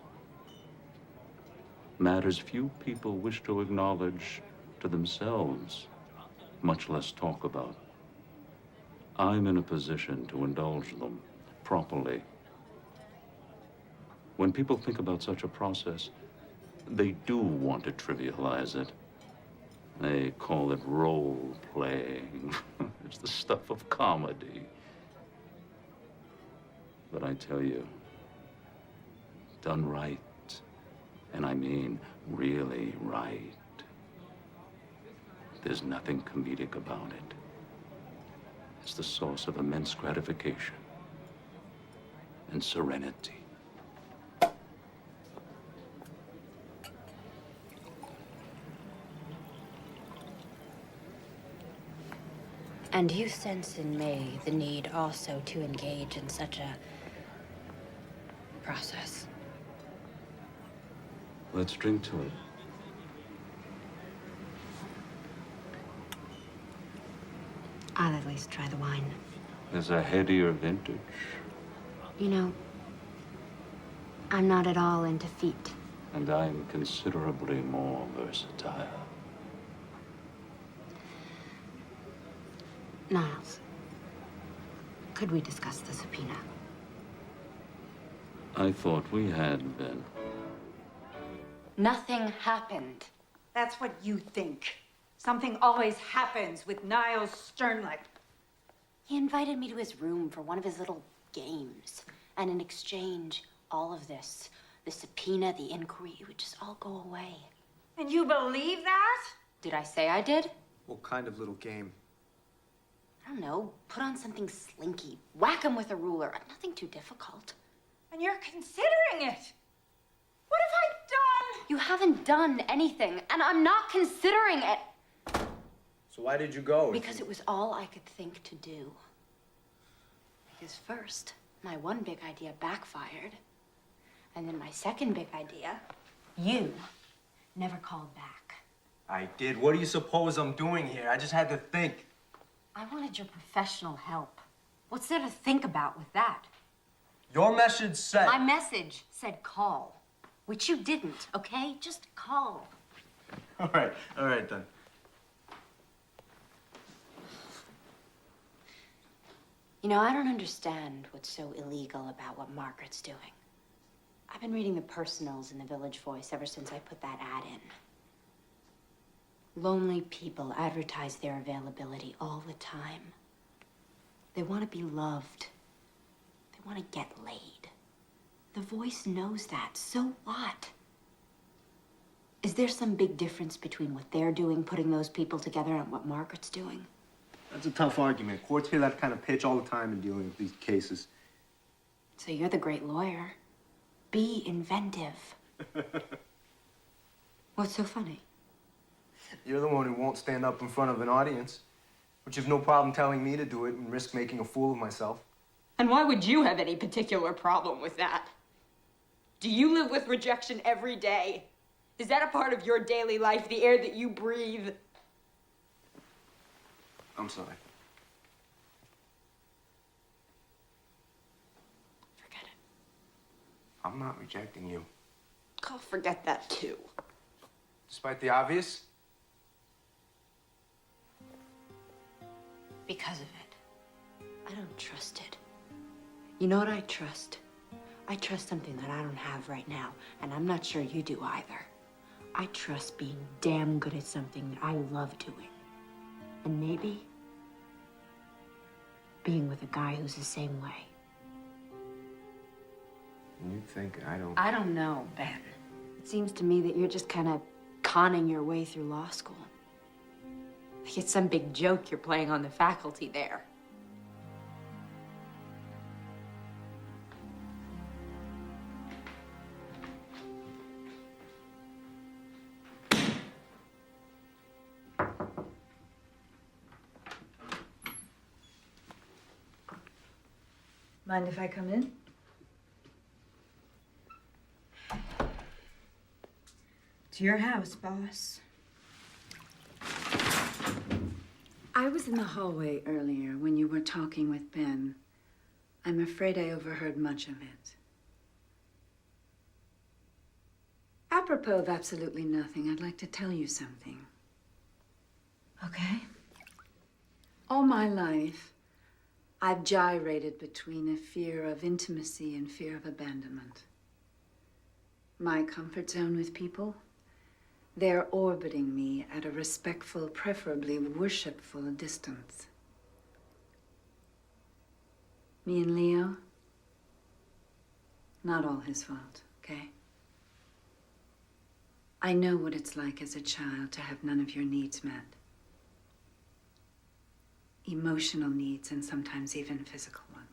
Matters few people wish to acknowledge to themselves, much less talk about. I'm in a position to indulge them properly. When people think about such a process, they do want to trivialize it. They call it role-playing. It's the stuff of comedy. But I tell you, done right, and I mean really right, there's nothing comedic about it. It's the source of immense gratification and serenity. And you sense in me the need also to engage in such a process. Let's drink to it. I'll at least try the wine. There's a headier vintage. You know, I'm not at all into feet. And I'm considerably more versatile. Niles, could we discuss the subpoena? I thought we had been. Nothing happened. That's what you think. Something always happens with Niles Sternleck. He invited me to his room for one of his little games. And in exchange, all of this, the subpoena, the inquiry, would just all go away. And you believe that? Did I say I did? What kind of little game? I don't know. Put on something slinky. Whack him with a ruler. Nothing too difficult. And you're considering it. What have I done? You haven't done anything, and I'm not considering it. So why did you go? Because it was all I could think to do. Because first, my one big idea backfired. And then my second big idea, you never called back. I did. What do you suppose I'm doing here? I just had to think. I wanted your professional help. What's there to think about with that? Your message said... My message said call, which you didn't, okay? Just call. All right then. You know, I don't understand what's so illegal about what Margaret's doing. I've been reading the personals in the Village Voice ever since I put that ad in. Lonely people advertise their availability all the time. They want to be loved. They want to get laid. The Voice knows that. So what? Is there some big difference between what they're doing, putting those people together, and what Margaret's doing? That's a tough argument. Courts hear that kind of pitch all the time in dealing with these cases. So you're the great lawyer. Be inventive. What's so funny? You're the one who won't stand up in front of an audience, but you've no problem telling me to do it and risk making a fool of myself. And why would you have any particular problem with that? Do you live with rejection every day? Is that a part of your daily life, the air that you breathe? I'm sorry. Forget it. I'm not rejecting you. I'll forget that too. Despite the obvious? Because of it. I don't trust it. You know what I trust? I trust something that I don't have right now, and I'm not sure you do either. I trust being damn good at something that I love doing. And maybe being with a guy who's the same way. You think I don't... I don't know, Ben. It seems to me that you're just kind of conning your way through law school. Like it's some big joke you're playing on the faculty there. Mind if I come in? It's your house, boss. I was in the hallway earlier when you were talking with Ben. I'm afraid I overheard much of it. Apropos of absolutely nothing, I'd like to tell you something. Okay? All my life, I've gyrated between a fear of intimacy and fear of abandonment. My comfort zone with people, they're orbiting me at a respectful, preferably worshipful distance. Me and Leo, not all his fault, okay? I know what it's like as a child to have none of your needs met. Emotional needs and sometimes even physical ones.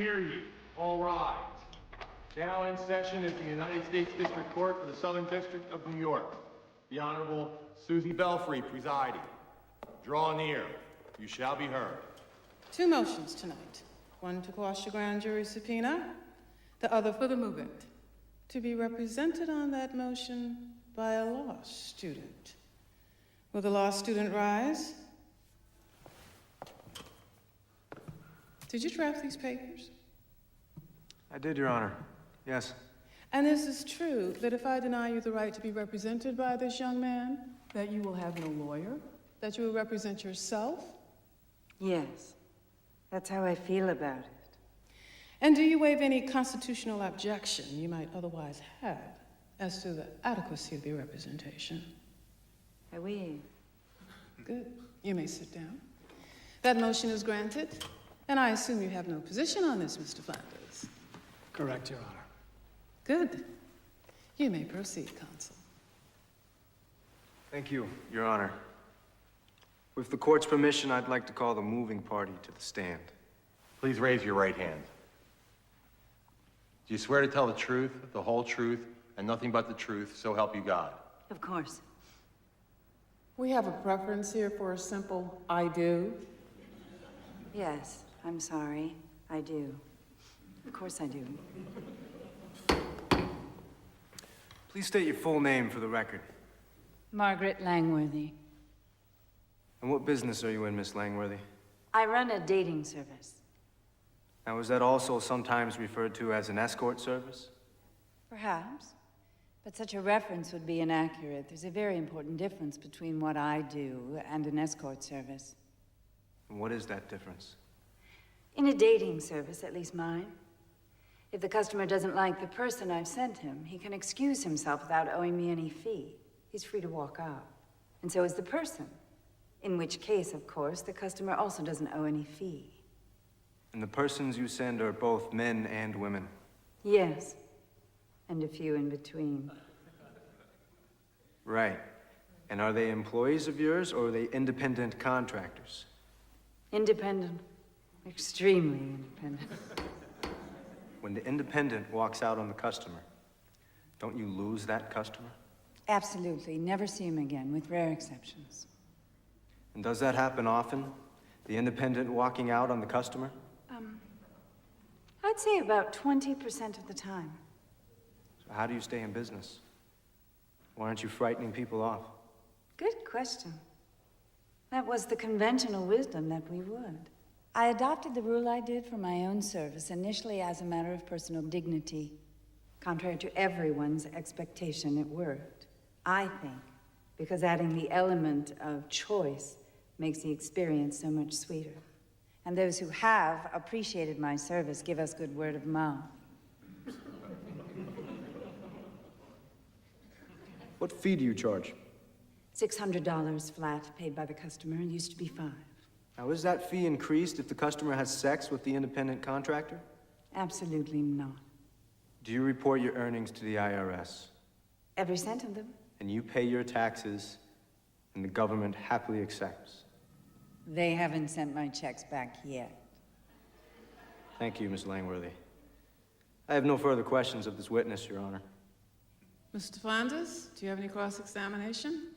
hear you. All rise. Now in session at the United States District Court for the Southern District of New York. The Honorable Susie Belfry presiding. Draw near. You shall be heard. Two motions tonight. One to quash the grand jury subpoena, the other for the movement. To be represented on that motion by a law student. Will the law student rise? Did you draft these papers? I did, Your Honor. Yes. And this is true, that if I deny you the right to be represented by this young man, that you will have no lawyer? That you will represent yourself? Yes. That's how I feel about it. And do you waive any constitutional objection you might otherwise have as to the adequacy of your representation? I waive. Good. You may sit down. That motion is granted, and I assume you have no position on this, Mr. Flanders. Correct, Your Honor. Good. You may proceed, counsel. Thank you, Your Honor. With the court's permission, I'd like to call the moving party to the stand. Please raise your right hand. Do you swear to tell the truth, the whole truth, and nothing but the truth, so help you God? Of course. We have a preference here for a simple I do. Yes, I'm sorry. I do. Of course I do. Please state your full name for the record. Margaret Langworthy. And what business are you in, Miss Langworthy? I run a dating service. Now, is that also sometimes referred to as an escort service? Perhaps. But such a reference would be inaccurate. There's a very important difference between what I do and an escort service. And what is that difference? In a dating service, at least mine, if the customer doesn't like the person I've sent him, he can excuse himself without owing me any fee. He's free to walk out. And so is the person. In which case, of course, the customer also doesn't owe any fee. And the persons you send are both men and women? Yes. And a few in between. Right. And are they employees of yours, or are they independent contractors? Independent. Extremely independent. When the independent walks out on the customer, don't you lose that customer? Absolutely. Never see him again, with rare exceptions. And does that happen often? The independent walking out on the customer? I'd say about 20% of the time. So how do you stay in business? Why aren't you frightening people off? Good question. That was the conventional wisdom that we would. I adopted the rule I did for my own service, initially as a matter of personal dignity. Contrary to everyone's expectation, it worked. I think, because adding the element of choice makes the experience so much sweeter. And those who have appreciated my service give us good word of mouth. What fee do you charge? $600 flat, paid by the customer. It used to be $5. Now, is that fee increased if the customer has sex with the independent contractor? Absolutely not. Do you report your earnings to the IRS? Every cent of them. And you pay your taxes, and the government happily accepts? They haven't sent my checks back yet. Thank you, Miss Langworthy. I have no further questions of this witness, Your Honor. Mr. Flanders, do you have any cross-examination?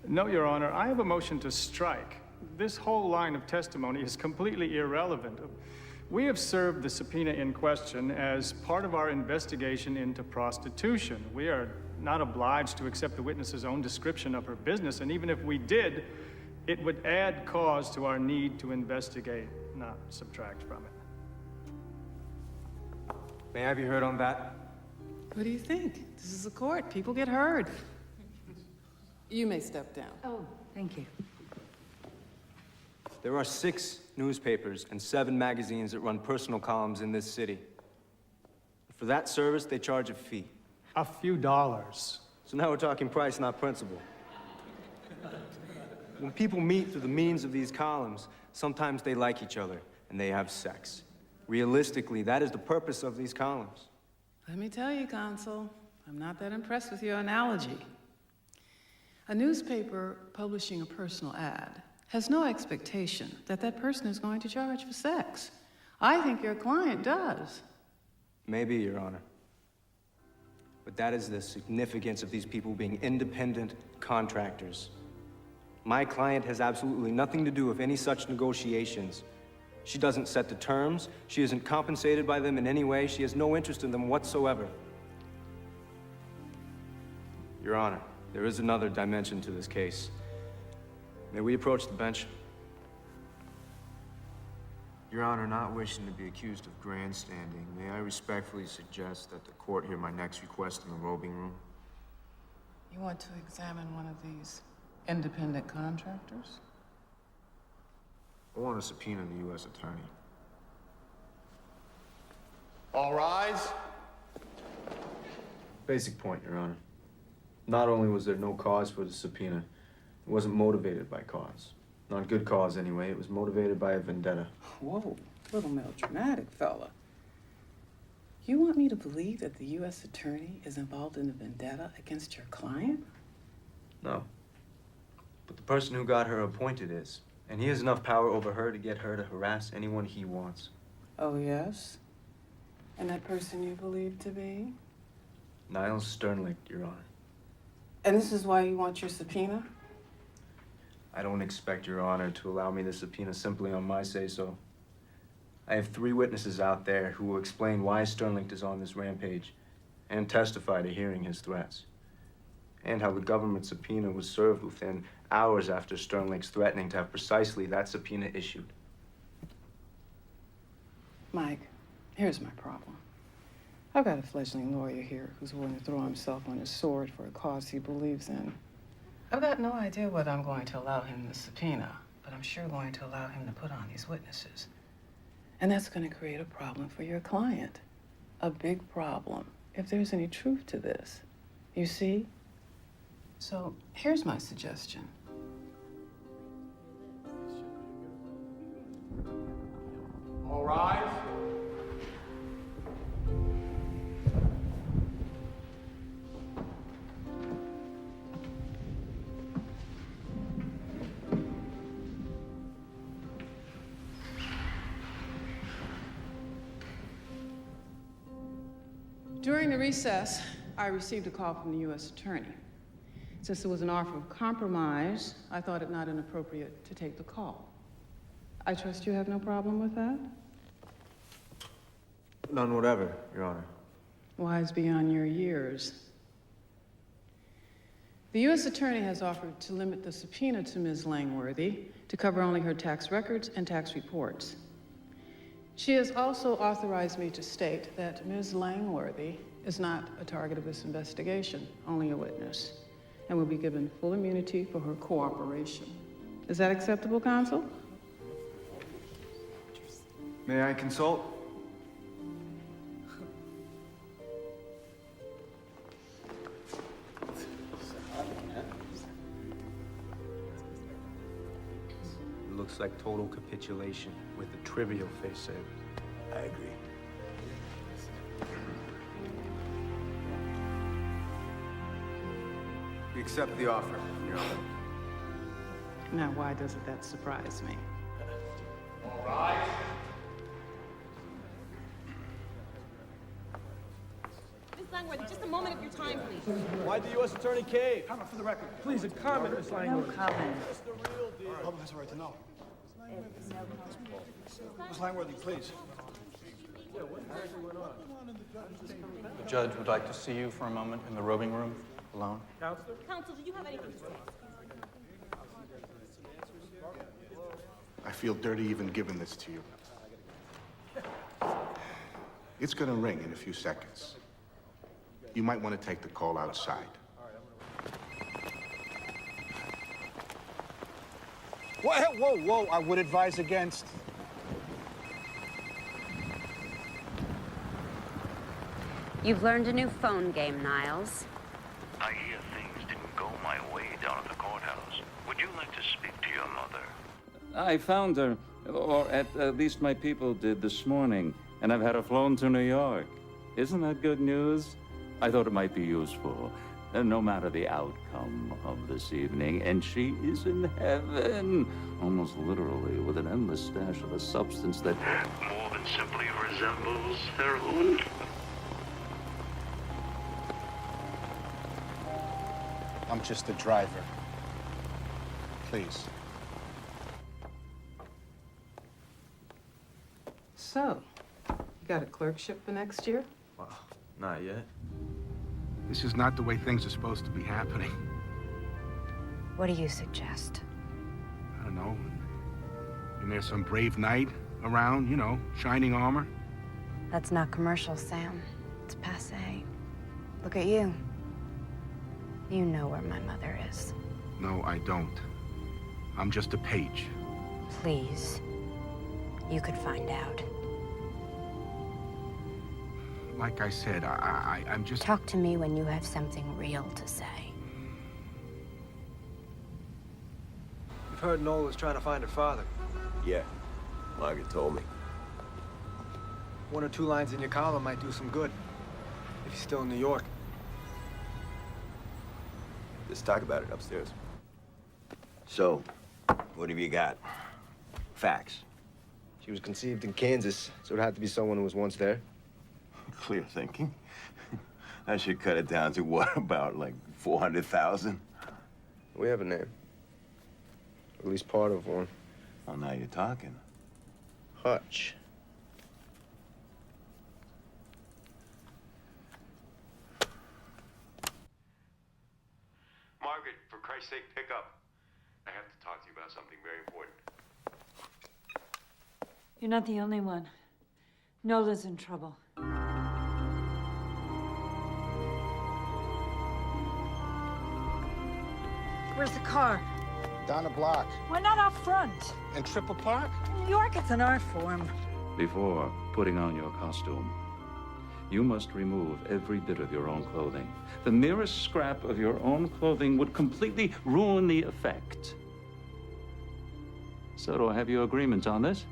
No, Your Honor. I have a motion to strike. This whole line of testimony is completely irrelevant. We have served the subpoena in question as part of our investigation into prostitution. We are not obliged to accept the witness's own description of her business, and even if we did, it would add cause to our need to investigate, not subtract from it. May I be heard on that? What do you think? This is a court. People get heard. You may step down. Oh, thank you. There are 6 newspapers and 7 magazines that run personal columns in this city. For that service, they charge a fee. A few dollars. So now we're talking price, not principle. When people meet through the means of these columns, sometimes they like each other and they have sex. Realistically, that is the purpose of these columns. Let me tell you, Consul, I'm not that impressed with your analogy. A newspaper publishing a personal ad has no expectation that that person is going to charge for sex. I think your client does. Maybe, Your Honor. But that is the significance of these people being independent contractors. My client has absolutely nothing to do with any such negotiations. She doesn't set the terms. She isn't compensated by them in any way. She has no interest in them whatsoever. Your Honor, there is another dimension to this case. May we approach the bench? Your Honor, not wishing to be accused of grandstanding, may I respectfully suggest that the court hear my next request in the robing room? You want to examine one of these independent contractors? I want to subpoena the U.S. Attorney. All rise. Basic point, Your Honor. Not only was there no cause for the subpoena, it wasn't motivated by cause. Not good cause, anyway. It was motivated by a vendetta. Whoa, little melodramatic fella. You want me to believe that the U.S. Attorney is involved in a vendetta against your client? No. But the person who got her appointed is. And he has enough power over her to get her to harass anyone he wants. Oh, yes? And that person you believe to be? Niles Sternlicht, Your Honor. And this is why you want your subpoena? I don't expect Your Honor to allow me the subpoena simply on my say-so. I have 3 witnesses out there who will explain why Sternlicht is on this rampage and testify to hearing his threats. And how the government subpoena was served within hours after Sternlicht's threatening to have precisely that subpoena issued. Mike, here's my problem. I've got a fledgling lawyer here who's willing to throw himself on his sword for a cause he believes in. I've got no idea whether I'm going to allow him the subpoena, but I'm sure going to allow him to put on these witnesses. And that's going to create a problem for your client. A big problem, if there's any truth to this. You see? So here's my suggestion. All rise. During the recess, I received a call from the U.S. Attorney. Since there was an offer of compromise, I thought it not inappropriate to take the call. I trust you have no problem with that? None whatever, Your Honor. Wise beyond your years. The U.S. Attorney has offered to limit the subpoena to Ms. Langworthy to cover only her tax records and tax reports. She has also authorized me to state that Ms. Langworthy is not a target of this investigation, only a witness, and will be given full immunity for her cooperation. Is that acceptable, counsel? May I consult? It looks like total capitulation with a trivial face saver. I agree. We accept the offer, Your Honor. Now, why doesn't that surprise me? All rise. Miss Langworthy, just a moment of your time, please. Why'd the U.S. Attorney cave? Comment for the record. Please, a comment, Miss Langworthy. No comment. That's the real deal. The public has a right to know. Miss Langworthy, please. The judge would like to see you for a moment in the robing room, alone. Counselor? Counsel, do you have anything to say? I feel dirty even giving this to you. It's gonna ring in a few seconds. You might want to take the call outside. Whoa, whoa, I would advise against. You've learned a new phone game, Niles. I hear things didn't go my way down at the courthouse. Would you like to speak to your mother? I found her, or at least my people did this morning, and I've had her flown to New York. Isn't that good news? I thought it might be useful. And no matter the outcome of this evening, and she is in heaven, almost literally, with an endless stash of a substance that more than simply resembles her own. I'm just a driver. Please. So, you got a clerkship for next year? Well, not yet. This is not the way things are supposed to be happening. What do you suggest? I don't know. And there's some brave knight around, you know, shining armor. That's not commercial, Sam. It's passé. Look at you. You know where my mother is. No, I don't. I'm just a page. Please. You could find out. Like I said, I'm just... Talk to me when you have something real to say. You've heard Nola's trying to find her father. Yeah, Margaret told me. 1 or 2 lines in your column might do some good. If he's still in New York. Let's talk about it upstairs. So, what have you got? Facts. She was conceived in Kansas, so it had to be someone who was once there. Clear thinking. I should cut it down to what, about like 400,000? We have a name. At least part of one. Well, now you're talking. Hutch. Margaret, for Christ's sake, pick up. I have to talk to you about something very important. You're not the only one. Nola's in trouble. Where's the car? Down the block. We're not out front. In Triple Park? In New York, it's an art form. Before putting on your costume, you must remove every bit of your own clothing. The merest scrap of your own clothing would completely ruin the effect. So do I have your agreement on this?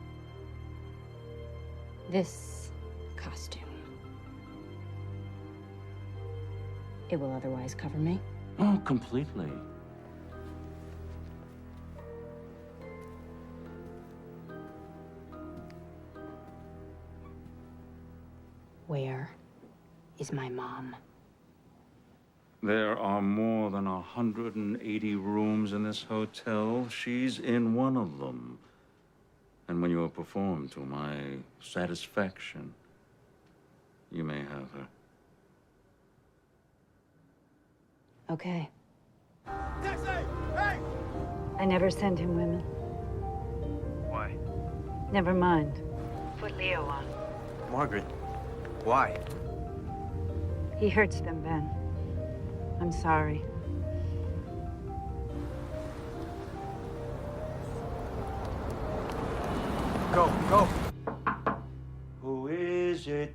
This costume. It will otherwise cover me? Oh, completely. Where is my mom? There are more than 180 rooms in this hotel. She's in one of them. And when you have performed to my satisfaction, you may have her. Okay. Taxi! Hey! I never send him women. Why? Never mind. Put Leo on. Margaret, why? He hurts them, Ben. I'm sorry. Go, go. Who is it?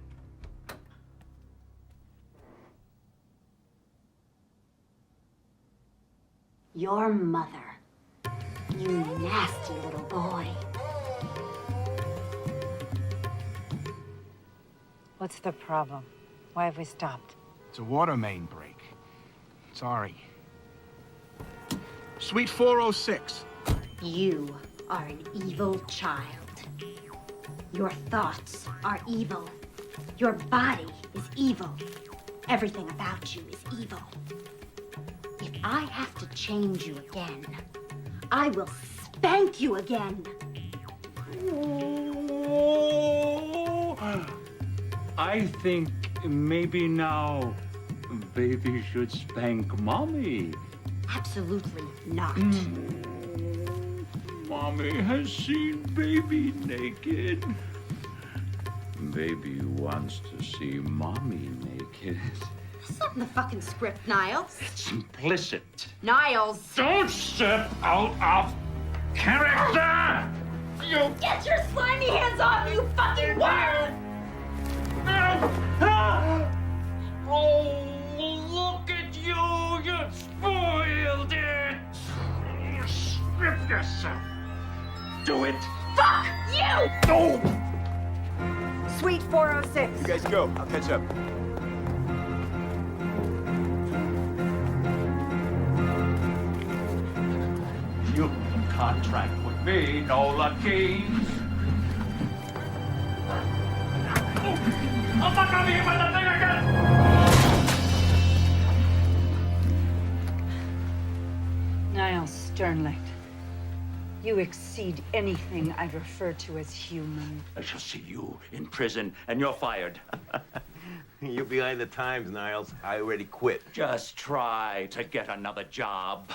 Your mother. You nasty little boy. What's the problem? Why have we stopped? It's a water main break. Sorry. Suite 406. You are an evil child. Your thoughts are evil. Your body is evil. Everything about you is evil. If I have to change you again, I will spank you again. I think maybe now baby should spank mommy. Absolutely not. Mommy has seen baby naked. Baby wants to see mommy naked. That's not in the fucking script, Niles. It's implicit. Niles! Don't step out of character! You Get your slimy hands off, you fucking worm! Oh, look at you! You spoiled it! Strip yourself! Do it! Fuck you! No! Suite 406. You guys go. I'll catch up. contract with me, Nola Keynes. I'm not gonna be hit by the thing again! Niles Sternlicht, you exceed anything I've referred to as human. I shall see you in prison, and you're fired. You're behind the times, Niles. I already quit. Just try to get another job.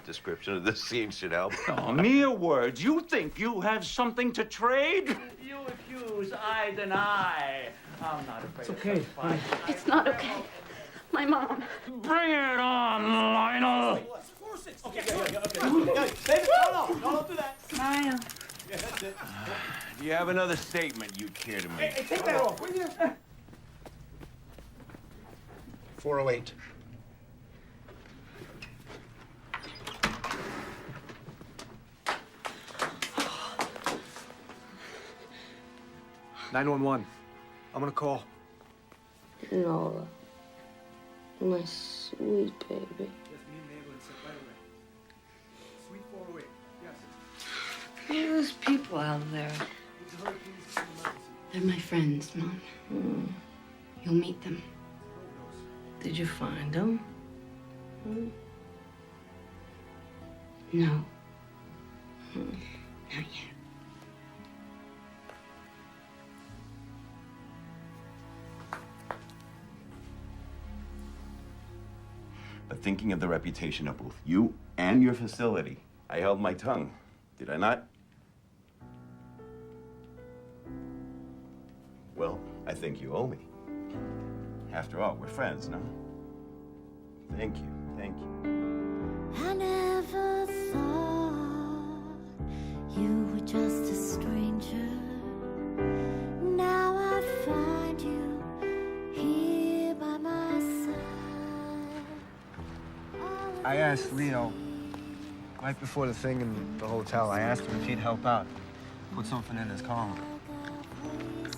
Description of this scene should help. Oh, mere words. You think you have something to trade? You accuse, I deny. I'm not afraid. It's okay. Fine. It's not okay. My mom. Bring it on, Lionel. Okay. David, no, don't do that. Smile. Yeah, that's it. Do you have another statement you care to make? Hey, take that off, will you? 408. $911. I'm gonna call. Nola. My sweet baby. Who are those people out there? They're my friends, Mom. You'll meet them. Did you find them? No. Hmm. Not yet. But thinking of the reputation of both you and your facility, I held my tongue. Did I not? Well, I think you owe me. After all, we're friends, no? Thank you, thank you. I never thought you were just a stranger. Now I find you here by my side. I asked Leo, right before the thing in the hotel, I asked him if he'd help out. Put something in his column.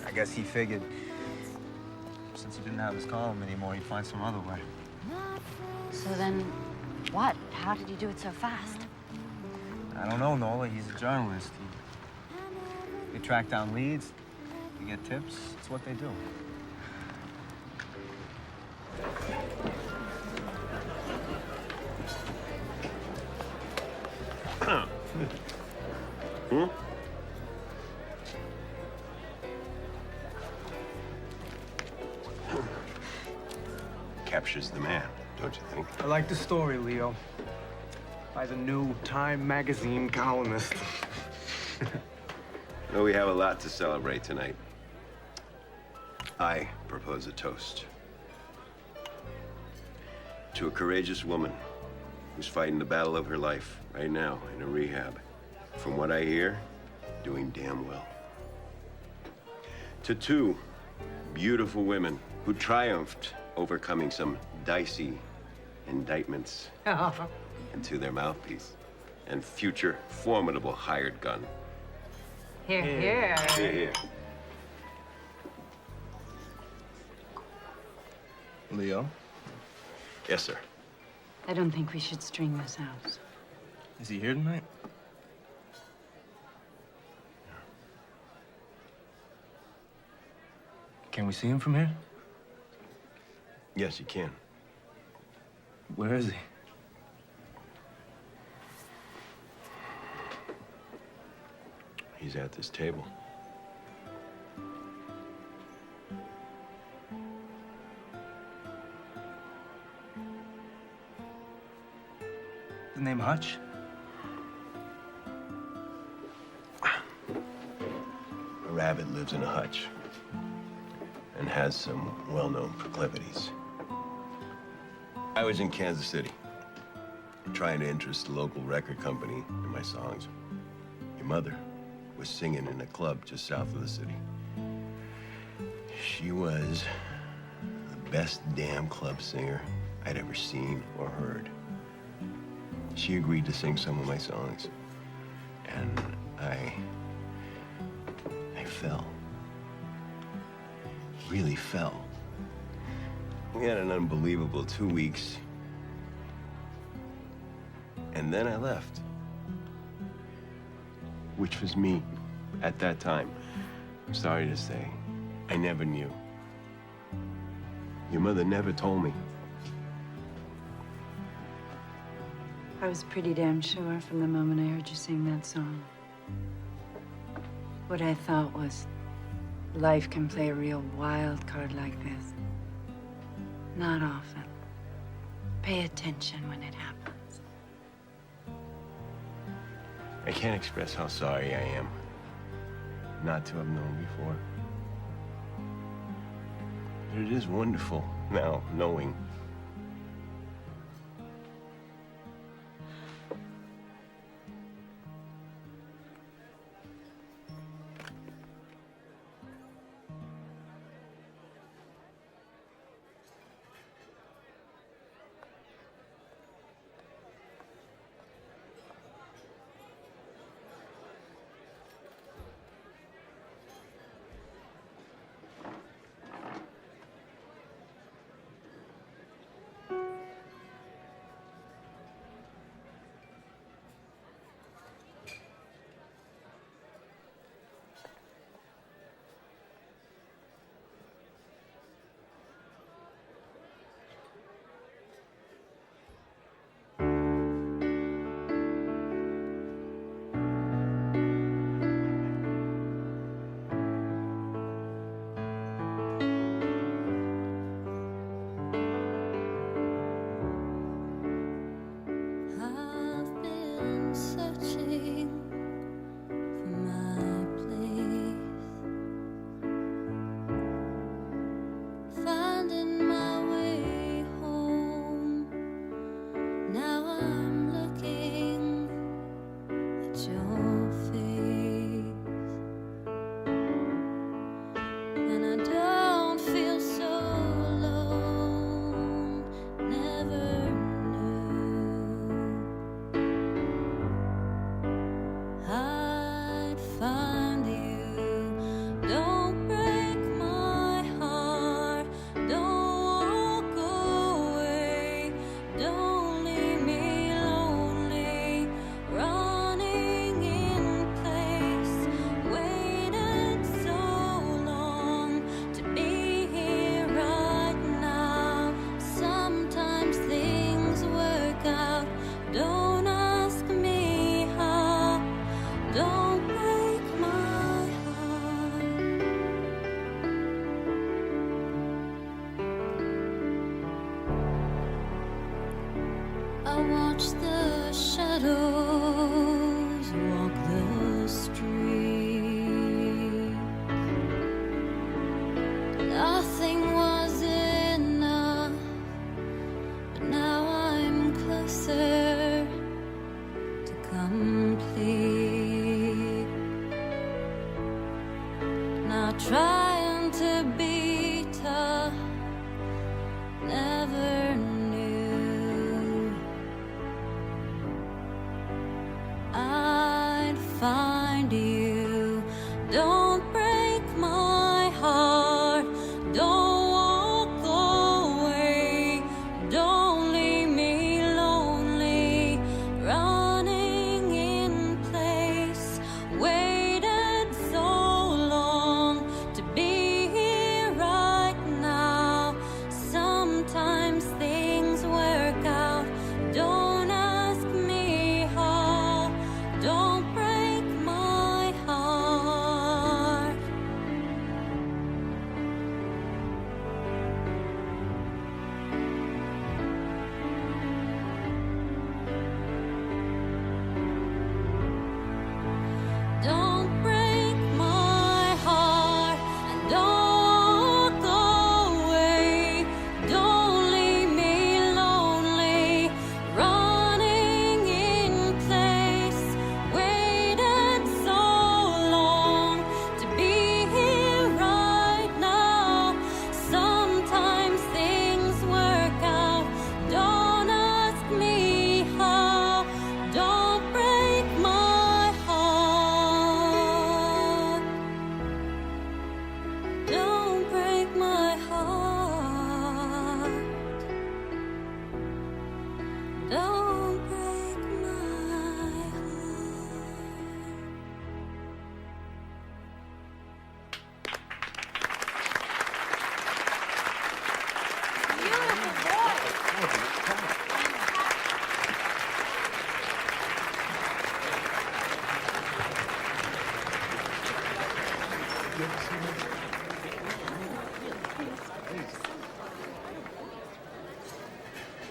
I guess he figured since he didn't have his column anymore, he'd find some other way. So then, what? How did he do it so fast? I don't know, Nola. He's a journalist. They track down leads, they get tips. It's what they do. Captures the man, don't you think? I like the story, Leo. By the new Time magazine columnist. Well, we have a lot to celebrate tonight. I propose a toast to a courageous woman who's fighting the battle of her life right now in a rehab. From what I hear, doing damn well. To two beautiful women who triumphed overcoming some dicey indictments. And to their mouthpiece and future formidable hired gun. Here, here. Here, here. Leo? Yes, sir. I don't think we should string this out. Is he here tonight? Can we see him from here? Yes, you can. Where is he? He's at this table. The name Hutch? A rabbit lives in a hutch and has some well-known proclivities. I was in Kansas City, trying to interest the local record company in my songs. Your mother was singing in a club just south of the city. She was the best damn club singer I'd ever seen or heard. She agreed to sing some of my songs, and I fell. Really fell. We had an unbelievable 2 weeks. And then I left. which was me at that time. I'm sorry to say, I never knew. Your mother never told me. I was pretty damn sure from the moment I heard you sing that song. What I thought was, life can play a real wild card like this. Not often. Pay attention when it happens. I can't express how sorry I am not to have known before. But it is wonderful now, knowing. watch the shadows walk the street. Nothing was enough, but now I'm closer to complete. Not trying to be tough, never knew I'd find you.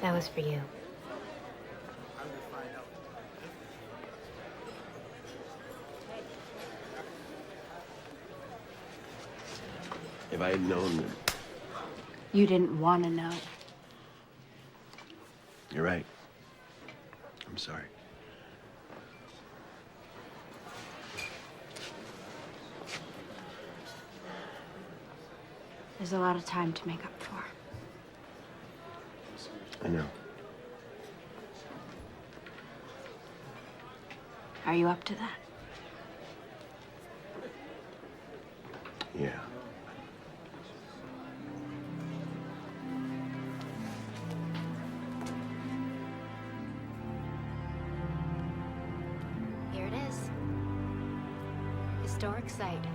That was for you. If I had known that... You didn't want to know. You're right. I'm sorry. There's a lot of time to make up for. I know. Are you up to that? Yeah. Here it is. Historic site.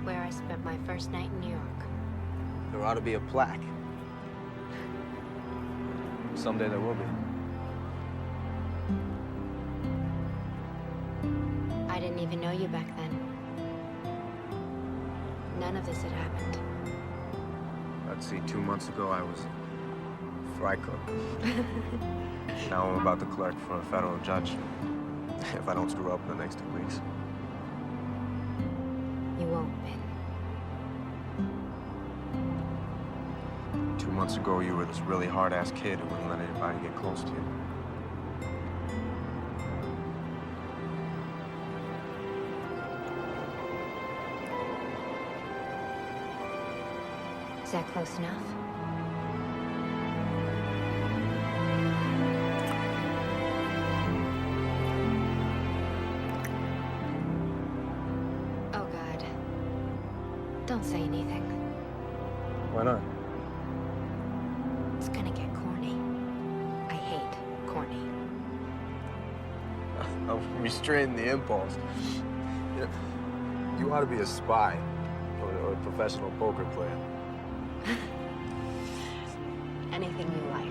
Where I spent my first night in New York. There ought to be a plaque. Someday there will be. I didn't even know you back then. None of this had happened. Let's see, 2 months ago I was a fry cook. Now I'm about to clerk for a federal judge. If I don't screw up in the next 2 weeks. You won't, Ben. 2 months ago, you were this really hard-ass kid who wouldn't let anybody get close to you. Is that close enough? Oh, God. Don't say anything. Why not? It's gonna get corny. I hate corny. I'm restraining the impulse. You know, you ought to be a spy or a professional poker player. Anything you like.